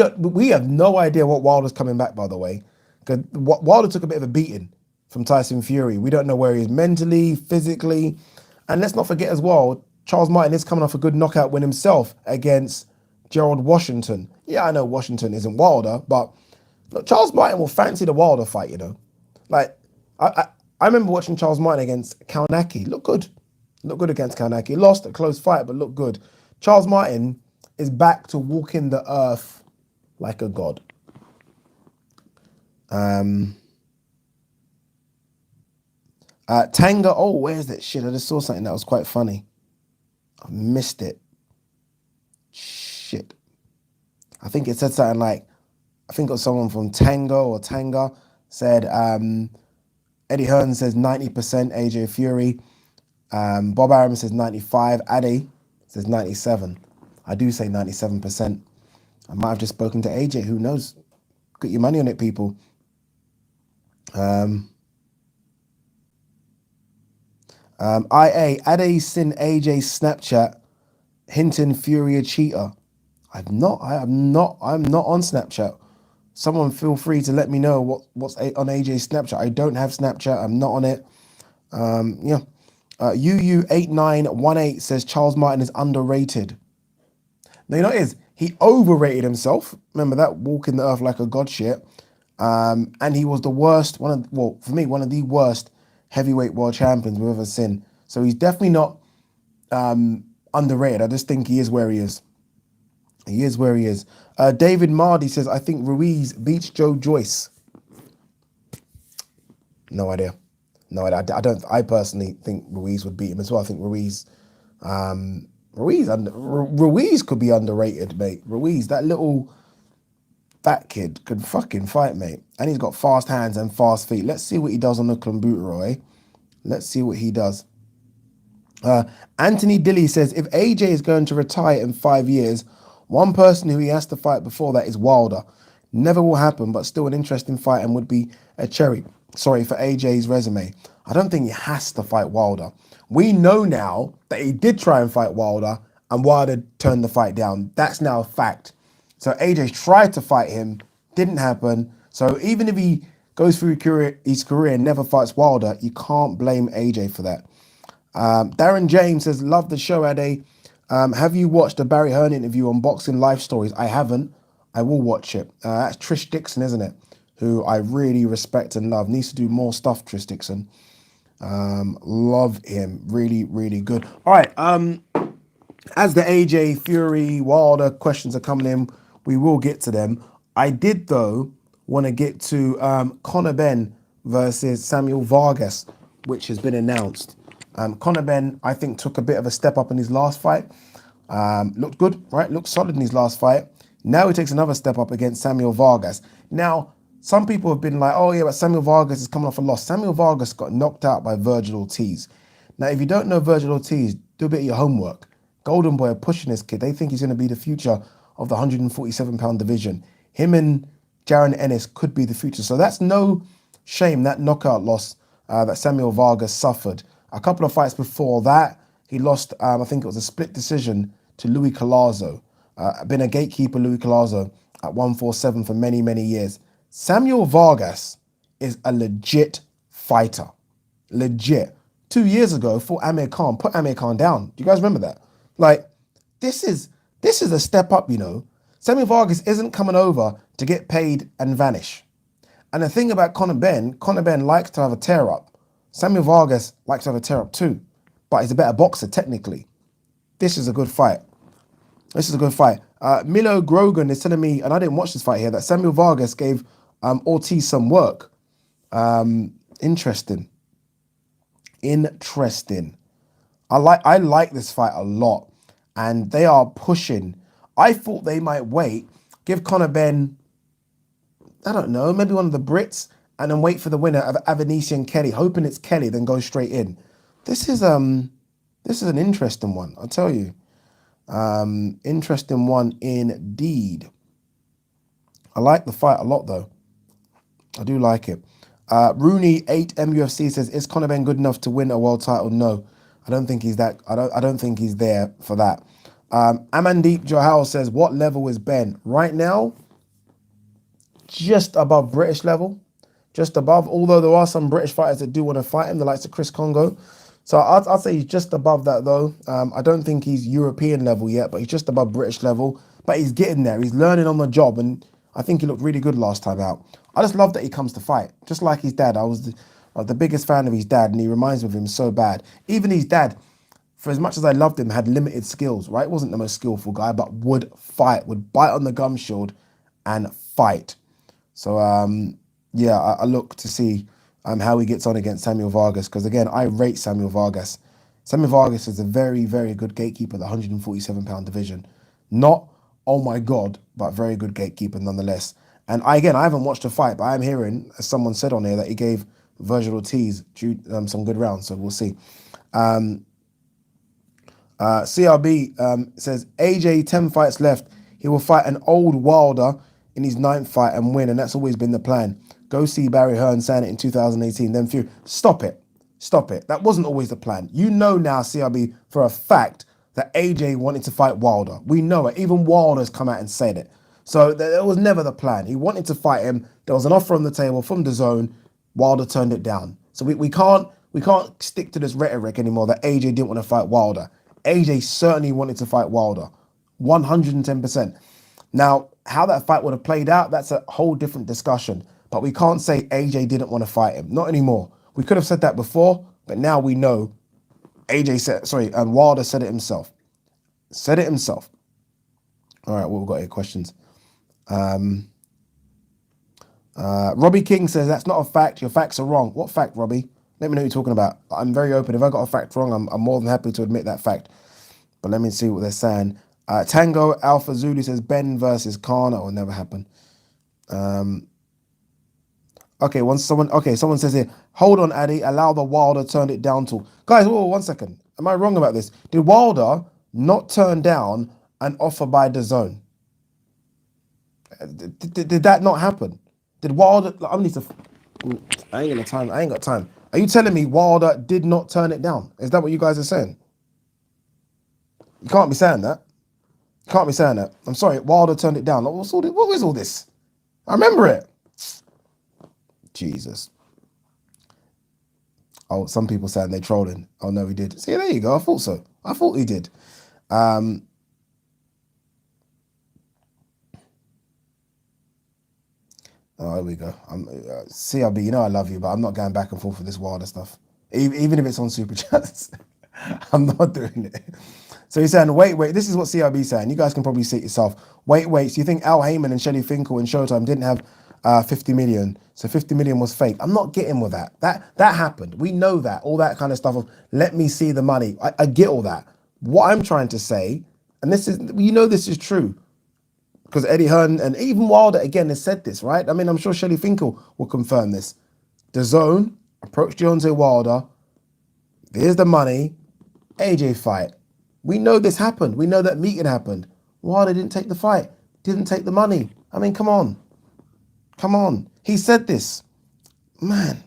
have no idea what Wilder's coming back, by the way. Because Wilder took a bit of a beating from Tyson Fury. We don't know where he is mentally, physically. And let's not forget as well, Charles Martin is coming off a good knockout win himself against Gerald Washington. Yeah, I know Washington isn't Wilder, but look, Charles Martin will fancy the Wilder fight, you know. Like, I remember watching Charles Martin against Kaunaki. Looked good. Looked good against Kaunaki. Lost a close fight, but looked good. Charles Martin is back to walking the earth like a god. Tanga, oh, where's that shit? I just saw something that was quite funny. I missed it. Shit. I think it said something like, I think it was someone from Tanga said, Eddie Hearn says 90% AJ Fury. Bob Arum says 95. Ade says 97. I do say 97%. I might have just spoken to AJ. Who knows? Put your money on it, people. Ade seen AJ Snapchat hinting Fury a cheater. I'm not on Snapchat. Someone feel free to let me know what's on AJ's Snapchat. I don't have Snapchat. I'm not on it. UU8918 says Charles Martin is underrated. No, you know what it is? He overrated himself. Remember that walking the earth like a god shit. And he was the worst, one of the worst heavyweight world champions we've ever seen. So he's definitely not underrated. I just think he is where he is. He is where he is. David Mardy says, I think Ruiz beats Joe Joyce. No idea. I personally think Ruiz would beat him as well. I think Ruiz could be underrated, mate. Ruiz, that little fat kid, could fucking fight, mate. And he's got fast hands and fast feet. Let's see what he does on the Klumbuta, eh? Let's see what he does. Anthony Dilly says, if AJ is going to retire in 5 years, one person who he has to fight before that is Wilder. Never will happen, but still an interesting fight and would be a cherry. Sorry, for AJ's resume. I don't think he has to fight Wilder. We know now that he did try and fight Wilder and Wilder turned the fight down. That's now a fact. So AJ tried to fight him, didn't happen. So even if he goes through his career and never fights Wilder, you can't blame AJ for that. Darren James says, love the show, Ade. Have you watched the Barry Hearn interview on Boxing Life Stories? I haven't. I will watch it. That's Trish Dixon, isn't it? Who I really respect and love. Needs to do more stuff, Trish Dixon. Love him. Really, really good. All right. As the AJ Fury Wilder questions are coming in, we will get to them. I did, though, want to get to Conor Benn versus Samuel Vargas, which has been announced. Conor Benn, I think, took a bit of a step up in his last fight. Looked good, right? Looked solid in his last fight. Now he takes another step up against Samuel Vargas. Now, some people have been like, oh yeah, but Samuel Vargas is coming off a loss. Samuel Vargas got knocked out by Virgil Ortiz. Now, if you don't know Virgil Ortiz, do a bit of your homework. Golden Boy are pushing this kid. They think he's going to be the future of the 147-pound division. Him and Jaron Ennis could be the future. So that's no shame, that knockout loss that Samuel Vargas suffered. A couple of fights before that, he lost, I think it was a split decision to Louis Collazo. Been a gatekeeper, Louis Collazo, at 147 for many, many years. Samuel Vargas is a legit fighter. Legit. 2 years ago, fought Amir Khan, put Amir Khan down. Do you guys remember that? Like, this is a step up, you know. Samuel Vargas isn't coming over to get paid and vanish. And the thing about Conor Ben likes to have a tear up. Samuel Vargas likes to have a tear up too, but he's a better boxer technically. This is a good fight. This is a good fight. Milo Grogan is telling me, and I didn't watch this fight here, that Samuel Vargas gave Ortiz some work. Interesting. I like this fight a lot, and they are pushing. I thought they might wait, give Conor Ben, I don't know, maybe one of the Brits, and then wait for the winner of Avanesian Kelly, hoping it's Kelly, then go straight in. This is an interesting one, I'll tell you. Interesting one indeed. I like the fight a lot though. I do like it. Rooney 8 MUFC says, is Conor Ben good enough to win a world title? No, I don't think he's that. I don't think he's there for that. Amandeep Johal says, what level is Ben right now? Just above British level, just above. Although there are some British fighters that do want to fight him, the likes of Chris Congo. So I'd say he's just above that though. I don't think he's European level yet, but he's just above British level. But he's getting there. He's learning on the job, and I think he looked really good last time out. I just love that he comes to fight, just like his dad. I was the biggest fan of his dad, and he reminds me of him so bad. Even his dad, for as much as I loved him, had limited skills, right? Wasn't the most skillful guy, but would fight, would bite on the gum shield and fight. So, yeah, I look to see how he gets on against Samuel Vargas, because, again, I rate Samuel Vargas. Samuel Vargas is a very, very good gatekeeper, the 147-pound division. Not, oh, my God, but very good gatekeeper nonetheless. And I haven't watched the fight, but I'm hearing, as someone said on here, that he gave Virgil Ortiz some good rounds, so we'll see. CRB says, AJ, 10 fights left. He will fight an old Wilder in his 9th fight and win, and that's always been the plan. Go see Barry Hearn saying it in 2018, then Fury. Stop it. That wasn't always the plan. You know now, CRB, for a fact that AJ wanted to fight Wilder. We know it. Even Wilder's come out and said it. So that was never the plan. He wanted to fight him. There was an offer on the table from DAZN. Wilder turned it down. So we can't stick to this rhetoric anymore that AJ didn't want to fight Wilder. AJ certainly wanted to fight Wilder, 110%. Now, how that fight would have played out, that's a whole different discussion. But we can't say AJ didn't want to fight him. Not anymore. We could have said that before, but now we know Wilder said it himself. All right, what we've got here, questions. Robbie King says, that's not a fact. Your facts are wrong. What fact, Robbie? Let me know what you're talking about. I'm very open. If I got a fact wrong, I'm more than happy to admit that fact. But let me see what they're saying. Tango Alpha Zulu says Ben versus Khan. That will never happen. Someone says here, hold on, Addy, allow the Wilder turned it down to. Guys, whoa, 1 second. Am I wrong about this? Did Wilder not turn down an offer by DAZN? Did that not happen? Did Wilder, I ain't got time. Are you telling me Wilder did not turn it down? Is that what you guys are saying? You can't be saying that. I'm sorry, Wilder turned it down. What was all this? I remember it. Jesus. Oh, some people saying they're trolling. Oh, no, he did. See, there you go. I thought so. I thought he did. Oh, there we go. CRB, you know I love you, but I'm not going back and forth with this Wilder stuff. Even if it's on Super Chats, I'm not doing it. So he's saying, wait. This is what CRB is saying. You guys can probably see it yourself. Wait. So you think Al Heyman and Shelley Finkel and Showtime didn't have 50 million? So 50 million was fake. I'm not getting with that. That happened. We know that. All that kind of stuff of, let me see the money. I get all that. What I'm trying to say, and this is true, because Eddie Hearn and even Wilder again has said this, right? I mean, I'm sure Shelley Finkel will confirm this. DAZN approached Deontay Wilder. Here's the money. AJ fight. We know this happened. We know that meeting happened. Wilder didn't take the fight. Didn't take the money. I mean, come on. He said this. Man.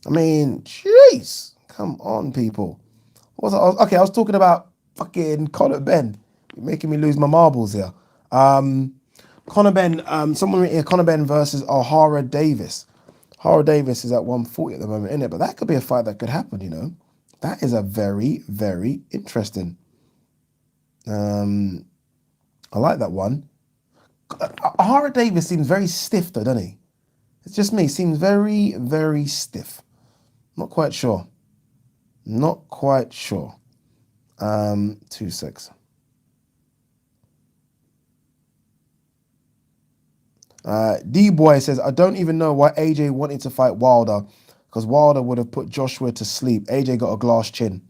I mean, jeez. Come on, people. I was talking about fucking Conor Ben. You're making me lose my marbles here. Conor Ben, someone here, Conor Ben versus O'Hara Davis. O'Hara Davis is at 140 at the moment, isn't it? But that could be a fight that could happen, you know. That is a very, very interesting. I like that one. Hara Davis seems very stiff though, doesn't he? It's just me. Seems very, very stiff. Not quite sure. Not quite sure. 2-6. Dubois says, I don't even know why AJ wanted to fight Wilder, because Wilder would have put Joshua to sleep. AJ got a glass chin.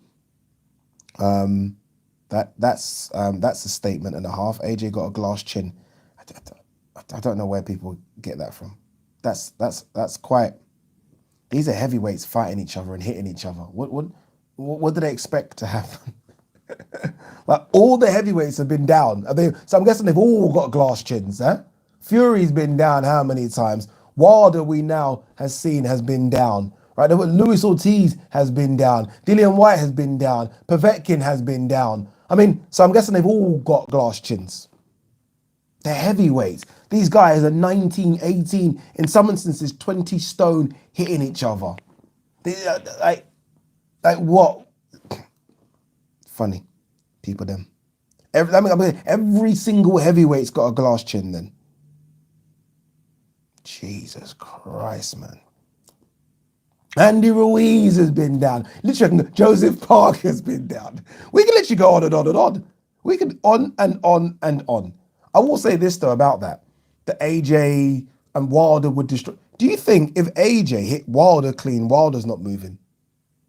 That's a statement and a half. AJ got a glass chin. I don't know where people get that from. That's quite. These are heavyweights fighting each other and hitting each other. What do they expect to happen? Like, all the heavyweights have been down. So I'm guessing they've all got glass chins, eh? Fury's been down how many times? Wilder, we now has seen, has been down. Right? Luis Ortiz has been down. Dillian Whyte has been down. Povetkin has been down. I mean, so I'm guessing they've all got glass chins. They're heavyweights. These guys are 19, 18, in some instances 20 stone hitting each other. Like what? Funny. People them. Every single heavyweight's got a glass chin then. Jesus Christ, man. Andy Ruiz has been down. Literally, Joseph Parker's been down. We can literally go on and on and on. We can on and on and on. I will say this though about that. That AJ and Wilder would destroy. Do you think if AJ hit Wilder clean, Wilder's not moving?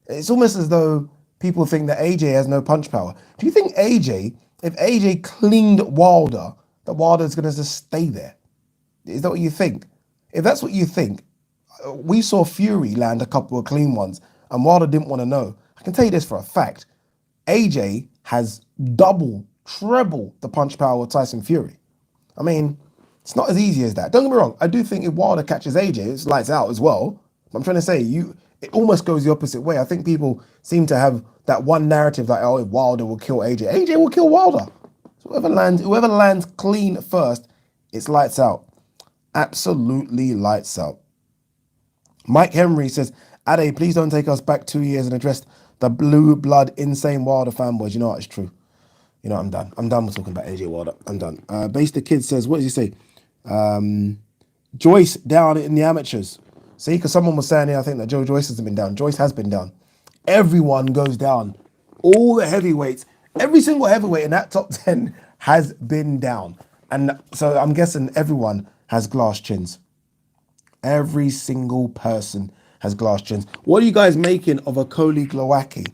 It's almost as though people think that AJ has no punch power. Do you think if AJ cleaned Wilder, that Wilder's going to just stay there? Is that what you think? If that's what you think, we saw Fury land a couple of clean ones and Wilder didn't want to know. I can tell you this for a fact. AJ has double, treble the punch power of Tyson Fury. I mean, it's not as easy as that. Don't get me wrong. I do think if Wilder catches AJ, it's lights out as well. But I'm trying to say, it almost goes the opposite way. I think people seem to have that one narrative like, oh, if Wilder will kill AJ. AJ will kill Wilder. So whoever lands clean first, it's lights out. Absolutely lights out. Mike Henry says, Ade, please don't take us back 2 years and address the blue blood insane Wilder fanboys. You know what? It's true. You know, I'm done. I'm done with talking about AJ Wilder. I'm done. Base the Kid says, what does he say? Joyce down in the amateurs. See, because someone was saying here, I think that Joe Joyce hasn't been down. Joyce has been down. Everyone goes down. All the heavyweights, every single heavyweight in that top 10 has been down. And so I'm guessing everyone has glass chins. Every single person has glass chins. What are you guys making of a Coley Glowacki?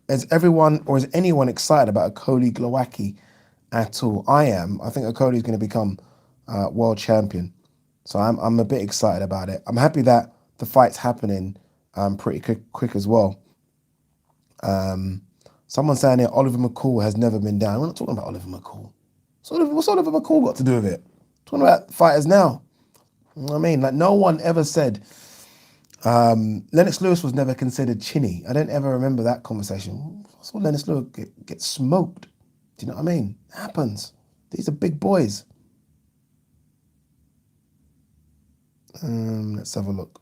Is everyone or is anyone excited about a Coley Glowacki at all? I am. I think Okolie is going to become world champion. So I'm a bit excited about it. I'm happy that the fight's happening pretty quick as well. Someone's saying here, Oliver McCall has never been down. We're not talking about Oliver McCall. What's Oliver McCall got to do with it? Talking about fighters now. You know what I mean? Like, no one ever said Lennox Lewis was never considered chinny. I don't ever remember that conversation. I saw Lennox Lewis get smoked. Do you know what I mean? It happens. These are big boys. Let's have a look.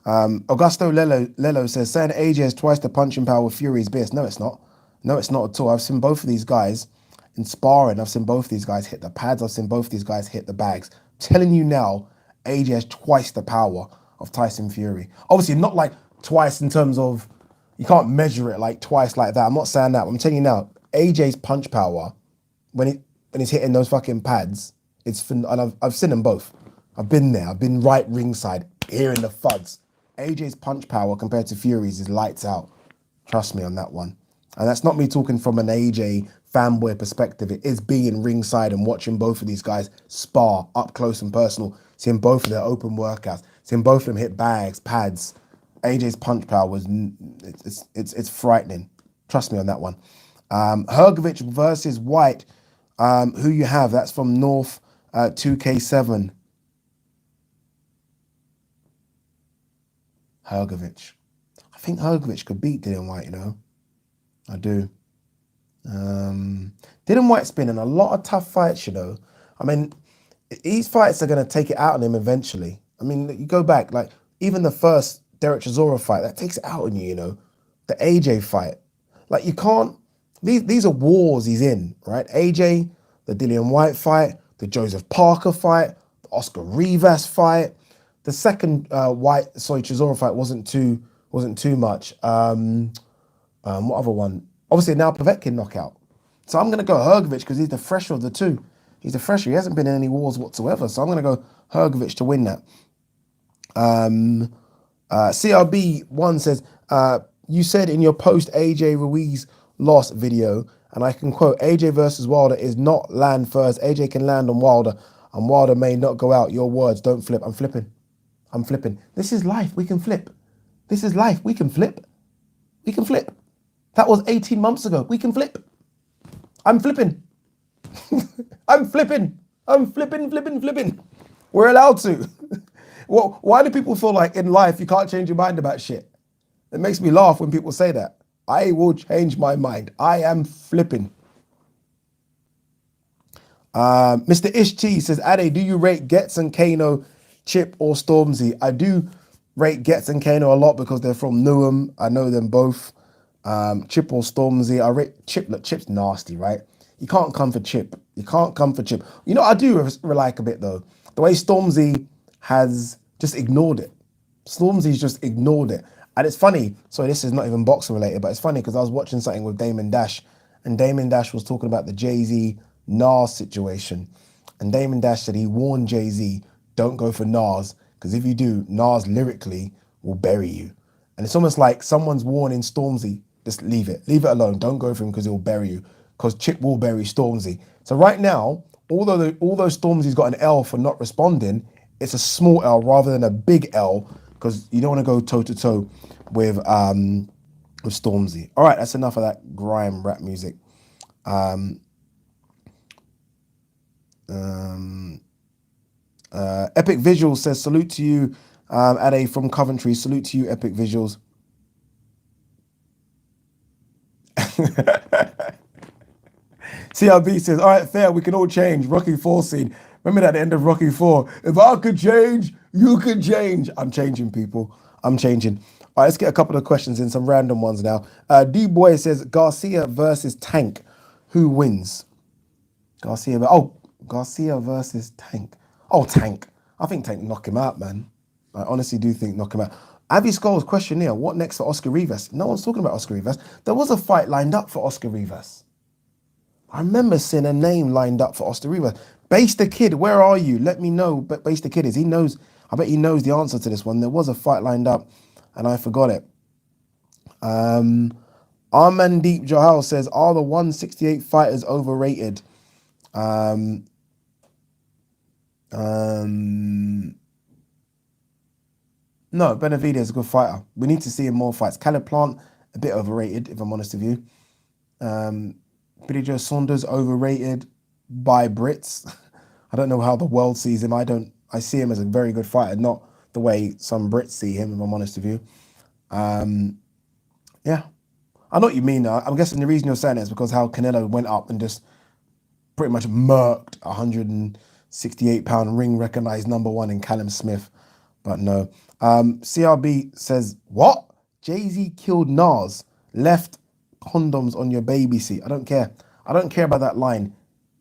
Augusto Lelo says, saying AJ has twice the punching power of Fury's best. No, it's not. No, it's not at all. I've seen both of these guys in sparring. I've seen both of these guys hit the pads. I've seen both of these guys hit the bags. I'm telling you now, AJ has twice the power of Tyson Fury. Obviously, not like twice in terms of, you can't measure it like twice like that. I'm not saying that. I'm telling you now, AJ's punch power, when he's hitting those fucking pads, and I've seen them both. I've been there. I've been right ringside, hearing the thuds. AJ's punch power compared to Fury's is lights out. Trust me on that one. And that's not me talking from an AJ fanboy perspective. It is being ringside and watching both of these guys spar up close and personal, seeing both of their open workouts, seeing both of them hit bags, pads. AJ's punch power was it's frightening. Trust me on that one. Hrgovic versus White. Who you have? That's from North 2K7. Hrgovic. I think Hrgovic could beat Dillian Whyte, you know. I do. Dillian Whyte's been in a lot of tough fights, you know. I mean, these fights are going to take it out on him eventually. I mean, you go back, like, even the first Derek Chisora fight, that takes it out on you, you know. The AJ fight. Like, you can't... These are wars he's in, right? AJ, the Dillian Whyte fight, the Joseph Parker fight, the Oscar Rivas fight. The second Chisora fight wasn't too much. What other one? Obviously now Povetkin knockout. So I'm gonna go Hrgovic because he's the fresher of the two. He's the fresher. He hasn't been in any wars whatsoever. So I'm gonna go Hrgovic to win that. CRB1 says, you said in your post AJ Ruiz loss video, and I can quote, AJ versus Wilder is not land first. AJ can land on Wilder, and Wilder may not go out. Your words, don't flip. I'm flipping. I'm flipping. This is life. We can flip. This is life. We can flip. We can flip. That was 18 months ago. We can flip. I'm flipping. I'm flipping. I'm flipping. We're allowed to. Well, why do people feel like in life you can't change your mind about shit? It makes me laugh when people say that. I will change my mind. I am flipping. Mr. Ish-T says, Ade, do you rate Getz and Kano, Chip or Stormzy? I do rate Getz and Kano a lot because they're from Newham. I know them both. Chip or Stormzy, I rate Chip. Look, Chip's nasty, right? You can't come for Chip. You can't come for Chip. You know, I do like a bit though. The way Stormzy has just ignored it. Stormzy's just ignored it. And it's funny, so this is not even boxing related, but it's funny because I was watching something with Damon Dash, and Damon Dash was talking about the Jay-Z Nas situation. And Damon Dash said he warned Jay-Z, don't go for Nas, because if you do, Nas lyrically will bury you. And it's almost like someone's warning Stormzy, just leave it alone, don't go for him because it will bury you, because Chip will bury Stormzy. So right now, although Stormzy's got an L for not responding, it's a small L rather than a big L, because you don't want to go toe-to-toe with Stormzy. All right, that's enough of that grime rap music. Epic Visuals says, salute to you, Ade from Coventry. Salute to you, Epic Visuals. CRB says, all right, fair, we can all change. Rocky 4 scene. Remember that at the end of Rocky 4? If I could change, you could change. I'm changing, people. I'm changing. All right, let's get a couple of questions in, some random ones now. Dubois says, Garcia versus Tank. Who wins? Garcia versus Tank. Oh, Tank. I think Tank knock him out, man. I honestly do think knock him out. Avi Scholes question here, what next for Oscar Rivas? No one's talking about Oscar Rivas. There was a fight lined up for Oscar Rivas. I remember seeing a name lined up for Oscar Rivas. Base the Kid, where are you? Let me know. But Base the Kid is. He knows. I bet he knows the answer to this one. There was a fight lined up, and I forgot it. Armandeep Johal says, are the 168 fighters overrated? No, Benavidez is a good fighter. We need to see him more fights. Caleb Plant, a bit overrated, if I'm honest with you. Billy Joe Saunders, overrated by Brits. I don't know how the world sees him. I see him as a very good fighter, not the way some Brits see him, if I'm honest with you. Yeah. I know what you mean. I'm guessing the reason you're saying it is because how Canelo went up and just pretty much murked a 168-pound ring recognized #1 in Callum Smith. But no. CRB says, what? Jay-Z killed Nas, left condoms on your baby seat. I don't care. I don't care about that line.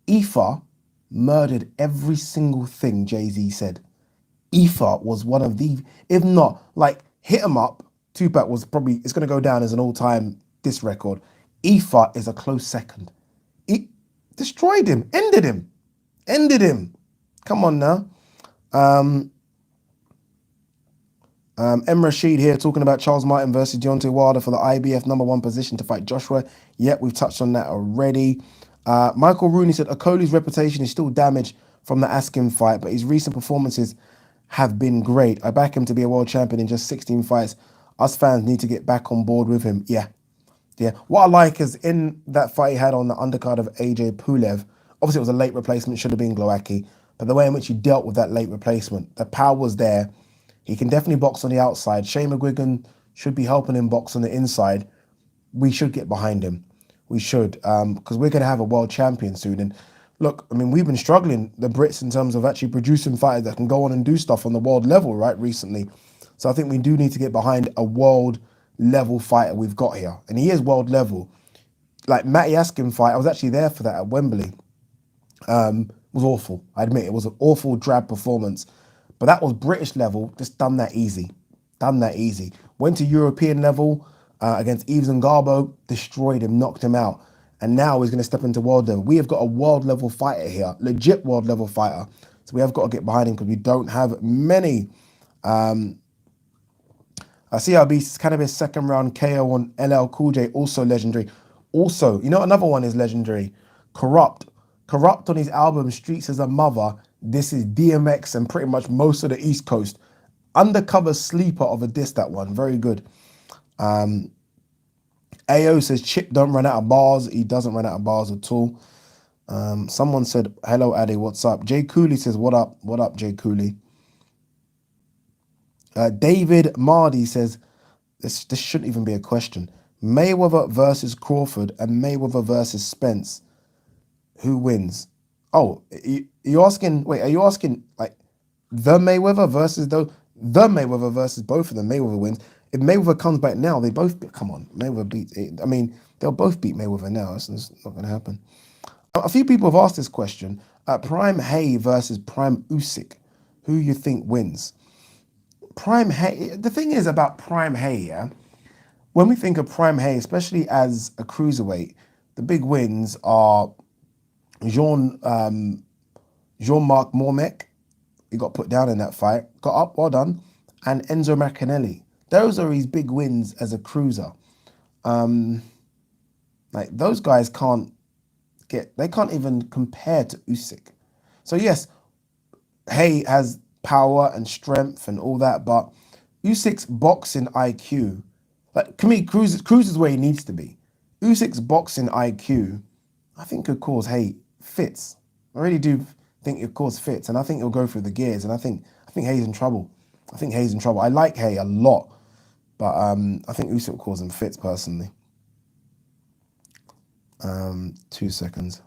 Ifa murdered every single thing Jay-Z said. Ifa was one of the, if not, like, Hit 'Em Up, Tupac was probably, it's going to go down as an all-time diss record. Ifa is a close second. It destroyed him, ended him. Come on now. M. Rashid here talking about Charles Martin versus Deontay Wilder for the IBF #1 position to fight Joshua. Yep, we've touched on that already. Michael Rooney said Okoli's reputation is still damaged from the Askin fight, but his recent performances have been great. I back him to be a world champion in just 16 fights. Us fans need to get back on board with him. Yeah. What I like is in that fight he had on the undercard of AJ Pulev, obviously it was a late replacement, should have been Glowacki, but the way in which he dealt with that late replacement, the power was there. He can definitely box on the outside. Shane McGuigan should be helping him box on the inside. We should get behind him. We should, because we're going to have a world champion soon. And look, I mean, we've been struggling, the Brits, in terms of actually producing fighters that can go on and do stuff on the world level, right, recently. So I think we do need to get behind a world level fighter we've got here. And he is world level. Like Matty Askin fight, I was actually there for that at Wembley. Was awful. I admit it was an awful drab performance, but that was British level. Just done that easy, done that easy. Went to European level against Eves and Garbo, destroyed him, knocked him out, and now he's going to step into world level. We have got a world level fighter here, legit world level fighter. So we have got to get behind him because we don't have many. CRB Cannabis second round KO on LL Cool J, also legendary. Also, you know, another one is legendary. Corrupt. Corrupt on his album Streets as a Mother. This is DMX and pretty much most of the East Coast. Undercover sleeper of a diss, that one. Very good. AO says Chip don't run out of bars. He doesn't run out of bars at all. Someone said, hello, Addy, what's up? Jay Cooley says, what up? What up, Jay Cooley? David Mardy says, this shouldn't even be a question. Mayweather versus Crawford and Mayweather versus Spence. Who wins? Oh, you asking, wait, are you asking like the Mayweather versus the Mayweather versus both of them? Mayweather wins. If Mayweather comes back now, they both, come on, Mayweather beats, I mean, they'll both beat Mayweather now. It's not going to happen. A few people have asked this question. Prime Hay versus Prime Usyk. Who you think wins? Prime Hay, the thing is about Prime Hay, yeah, when we think of Prime Hay, especially as a cruiserweight, the big wins are Jean-Marc Mormec. He got put down in that fight, got up, well done, and Enzo Maccarinelli. Those are his big wins as a cruiser. Like those guys they can't even compare to Usyk. So yes, Hay has power and strength and all that, but Usyk's boxing IQ, like to me, Cruz is where he needs to be. Usyk's boxing IQ, I think could cause Hay fits. I really do think it cause fits, and I think he'll go through the gears. And I think Hay's in trouble. I think Hay's in trouble. I like Hay a lot, but I think Usyk will cause him fits personally. 2 seconds.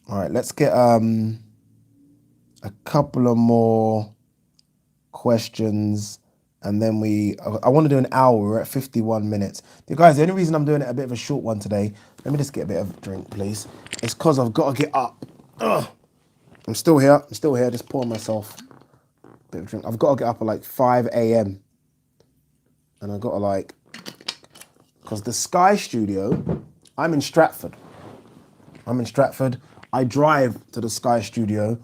All right, let's get a couple of more questions, and then I want to do an hour. We're at 51 minutes. Guys, the only reason I'm doing it a bit of a short one today, let me just get a bit of a drink, please. It's because I've got to get up. Ugh. I'm still here, just pouring myself a bit of drink. I've got to get up at like 5 a.m. And I've got to because the Sky Studio, I'm in Stratford. I drive to the Sky Studio,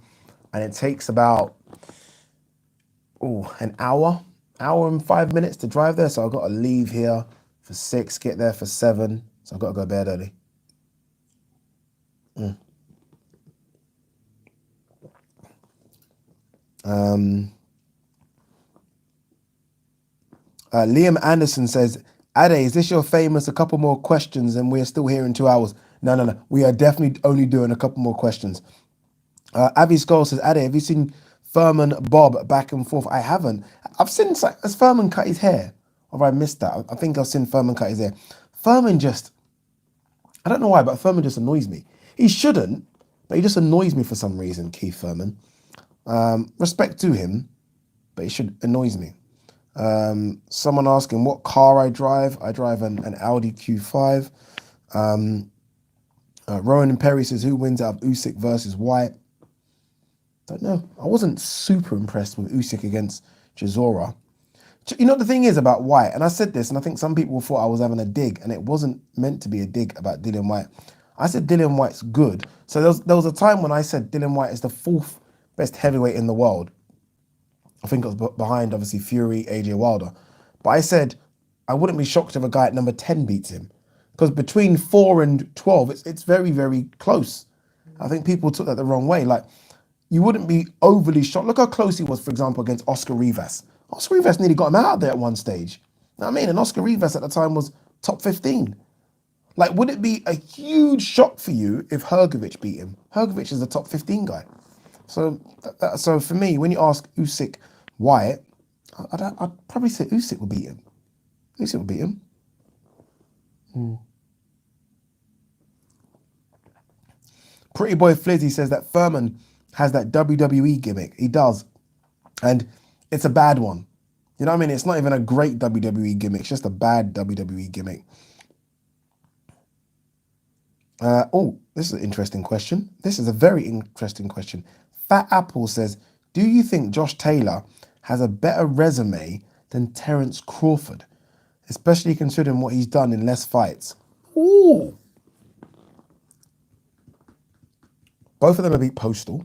and it takes about an hour and 5 minutes to drive there. So I've got to leave here for 6, get there for 7. So I've got to go to bed early. Liam Anderson says, Ade, is this your famous a couple more questions and we're still here in 2 hours? No. We are definitely only doing a couple more questions. Avi Skull says, Ade, have you seen Furman Bob back and forth? I haven't. I've seen, has Furman cut his hair? Or have I missed that? I think I've seen Furman cut his hair. Furman just, I don't know why, but Furman just annoys me. He shouldn't, but he just annoys me for some reason, Keith Furman. Respect to him, but he annoys me. Someone asking what car I drive. I drive an Audi Q5. Rowan and Perry says, who wins out of Usyk versus Whyte? Don't know. I wasn't super impressed with Usyk against Chisora. You know, the thing is about Whyte, and I said this, and I think some people thought I was having a dig, and it wasn't meant to be a dig about Dillian Whyte. I said Dillian Whyte's good. So there was a time when I said Dillian Whyte is the 4th best heavyweight in the world. I think it was behind, obviously, Fury, AJ Wilder. But I said I wouldn't be shocked if a guy at number 10 beats him. Because between 4 and 12, it's very, very close. I think people took that the wrong way. Like, you wouldn't be overly shocked. Look how close he was, for example, against Oscar Rivas. Oscar Rivas nearly got him out there at one stage. You know what I mean? And Oscar Rivas at the time was top 15. Like, would it be a huge shock for you if Hrgovic beat him? Hrgovic is the top 15 guy. So for me, when you ask Usyk Whyte, I'd probably say Usyk will beat him. Usyk will beat him. Pretty Boy Flizzy says that Furman has that WWE gimmick. He does. And it's a bad one. You know what I mean? It's not even a great WWE gimmick. It's just a bad WWE gimmick. Oh, this is an interesting question. This is a very interesting question. Fat Apple says, do you think Josh Taylor has a better resume than Terence Crawford, especially considering what he's done in less fights? Ooh. Both of them are beat Postal.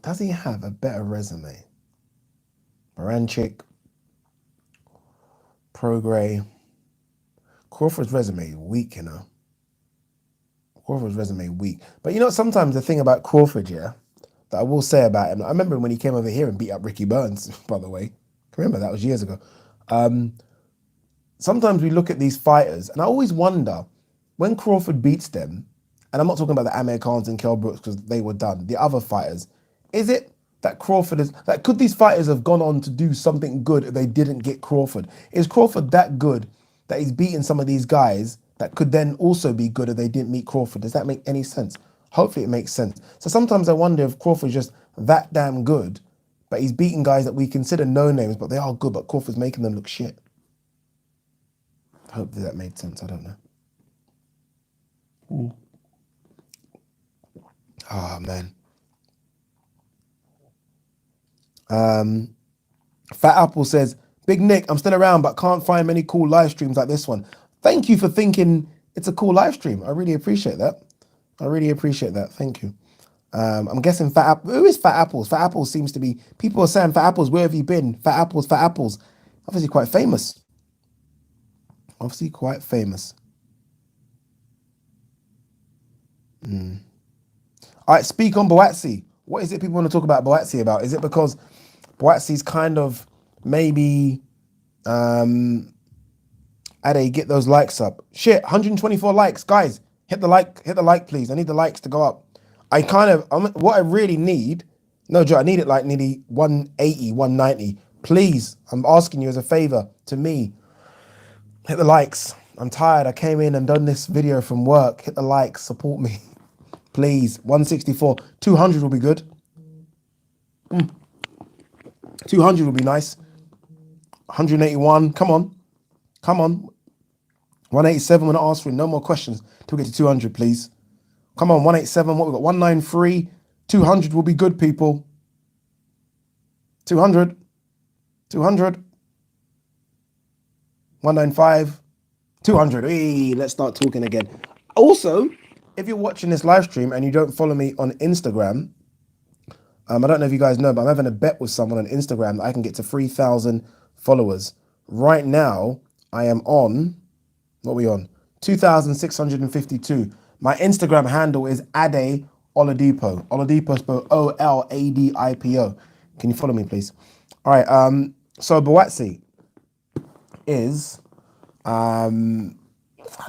Does he have a better resume? Baranchik, Prograis. Crawford's resume weak, you know. Crawford's resume weak. But you know, sometimes the thing about Crawford, yeah, that I will say about him, I remember when he came over here and beat up Ricky Burns, by the way. Remember, that was years ago. Sometimes we look at these fighters, and I always wonder, when Crawford beats them, and I'm not talking about the Amir Khans and Kell Brooks because they were done, the other fighters, is it that Crawford is, like, could these fighters have gone on to do something good if they didn't get Crawford? Is Crawford that good that he's beaten some of these guys that could then also be good if they didn't meet Crawford? Does that make any sense? Hopefully it makes sense. So sometimes I wonder if Crawford's just that damn good, but he's beating guys that we consider no names, but they are good, but Crawford's making them look shit. Hopefully that made sense. I don't know. Ooh. Oh, man. Fat Apple says, Big Nick, I'm still around, but can't find many cool live streams like this one. Thank you for thinking it's a cool live stream. I really appreciate that. I really appreciate that. Thank you. I'm guessing Fat Apple. Who is Fat Apples? Fat Apples seems to be, people are saying, Fat Apples, where have you been? Fat Apples, Fat Apples. Obviously quite famous. Obviously quite famous. All right, speak on Boatsi. What is it people want to talk about Boatsi about? Is it because Boatsi's kind of maybe Ade, get those likes up. Shit, 124 likes. Guys, hit the like, please. I need the likes to go up. What I really need, no joke, I need it like nearly 180, 190. Please, I'm asking you as a favor to me, hit the likes. I'm tired. I came in and done this video from work. Hit the likes, support me. Please, 164. 200 will be good. 200 will be nice. 181, come on. 187, we're not answering, no more questions till we get to 200, please. Come on, 187, what we got? 193, 200 will be good, people. 200, 195, 200. Hey, let's start talking again. Also, if you're watching this live stream and you don't follow me on Instagram, I don't know if you guys know, but I'm having a bet with someone on Instagram that I can get to 3,000 followers. Right now, I am on, what are we on? 2,652. My Instagram handle is Ade Oladipo. Oladipo spelled Oladipo. Can you follow me, please? All right. So Boatsi is, I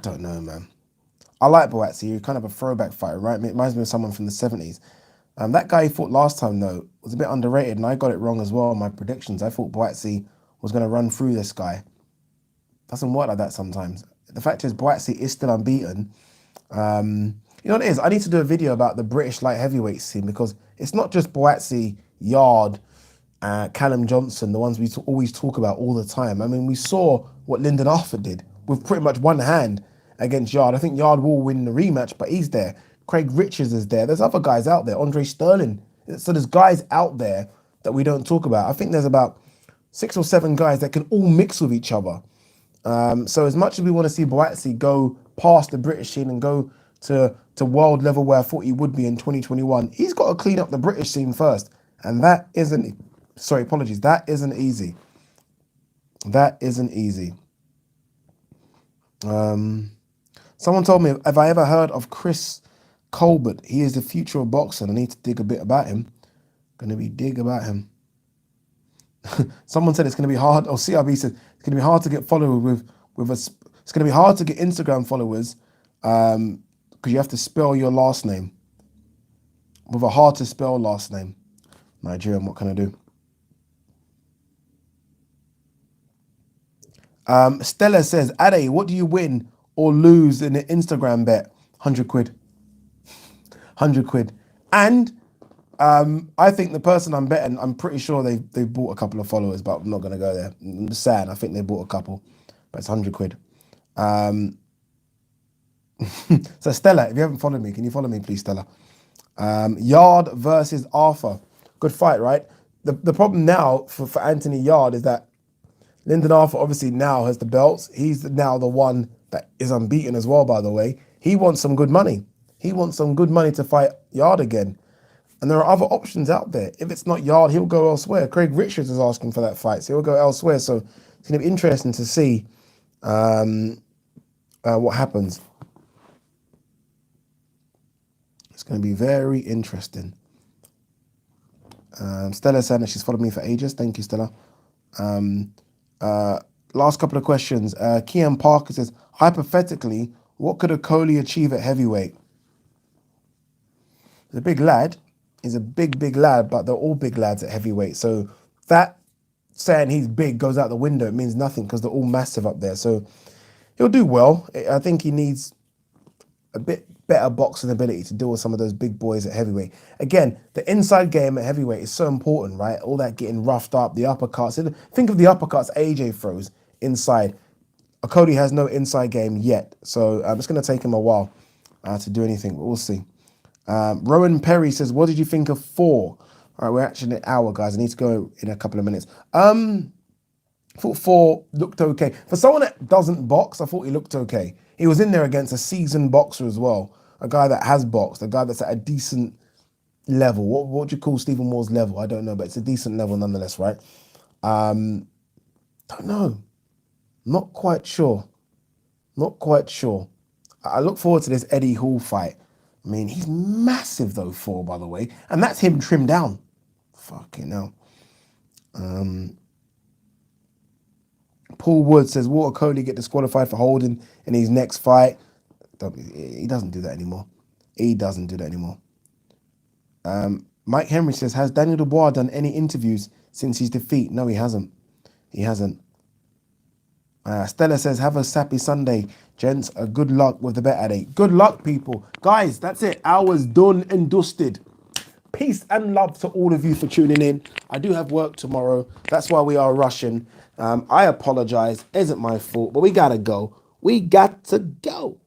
don't know, man. I like Boatsi. He's kind of a throwback fighter, right? It reminds me of someone from the 70s. That guy he fought last time, though, was a bit underrated, and I got it wrong as well on my predictions. I thought Boatsi was going to run through this guy. Doesn't work like that sometimes. The fact is, Boatsi is still unbeaten. You know what it is? I need to do a video about the British light heavyweight scene, because it's not just Boatsi, Yard, Callum Johnson, the ones we always talk about all the time. I mean, we saw what Lyndon Arthur did with pretty much one hand against Yard. I think Yard will win the rematch, but he's there. Craig Richards is there. There's other guys out there. Andre Sterling. So there's guys out there that we don't talk about. I think there's about 6 or 7 guys that can all mix with each other. So as much as we want to see Boatsi go past the British scene and go to world level where I thought he would be in 2021, he's got to clean up the British scene first. And that isn't, sorry, apologies, that isn't easy. That isn't easy. Someone told me, have I ever heard of Chris Colbert? He is the future of boxing. I need to dig a bit about him. Dig about him. Someone said it's going to be hard, or CRB said it's going to be hard to get followers with us. It's going to be hard to get Instagram followers because you have to spell your last name with a hard to spell last name. Nigerian, what can I do? Stella says, Ade, what do you win or lose in an Instagram bet? 100 quid. 100 quid. And I think the person I'm betting, I'm pretty sure they bought a couple of followers, but I'm not going to go there. I'm just saying, I think they bought a couple, but it's 100 quid. So Stella, if you haven't followed me, can you follow me, please, Stella? Yard versus Arthur. Good fight, right? The problem now for Anthony Yard is that Lyndon Arthur obviously now has the belts. He's now the one that is unbeaten as well, by the way. He wants some good money. He wants some good money to fight Yard again. And there are other options out there. If it's not Yard, he'll go elsewhere. Craig Richards is asking for that fight, so he'll go elsewhere. So it's going to be interesting to see what happens. It's going to be very interesting. Stella said that she's followed me for ages. Thank you, Stella. Last couple of questions. Kian Parker says, hypothetically, what could Okoli achieve at heavyweight? He's a big lad. He's a big lad, but they're all big lads at heavyweight. So that saying he's big goes out the window. It means nothing because they're all massive up there. So he'll do well. I think he needs a bit better boxing ability to deal with some of those big boys at heavyweight. Again, the inside game at heavyweight is so important, right? All that getting roughed up, the uppercuts. Think of the uppercuts AJ throws inside. Cody has no inside game yet, so it's going to take him a while to do anything, but we'll see. Rowan Perry says, what did you think of 4? All right, we're actually an hour, guys. I need to go in a couple of minutes. I thought 4 looked okay. For someone that doesn't box, I thought he looked okay. He was in there against a seasoned boxer as well. A guy that has boxed, a guy that's at a decent level. What do you call Stephen Moore's level? I don't know, but it's a decent level nonetheless, right? Don't know. Not quite sure. Not quite sure. I look forward to this Eddie Hall fight. I mean, he's massive though, 4, by the way. And that's him trimmed down. Fucking hell. Paul Wood says, will Okoli get disqualified for holding in his next fight? He doesn't do that anymore. He doesn't do that anymore. Mike Henry says, has Daniel Dubois done any interviews since his defeat? No, he hasn't. He hasn't. Stella says, have a sappy Sunday, gents. Good luck with the bet at 8. Good luck, people. Guys, that's it. Hours done and dusted. Peace and love to all of you for tuning in. I do have work tomorrow. That's why we are rushing. I apologize. Isn't my fault, but we got to go. We got to go.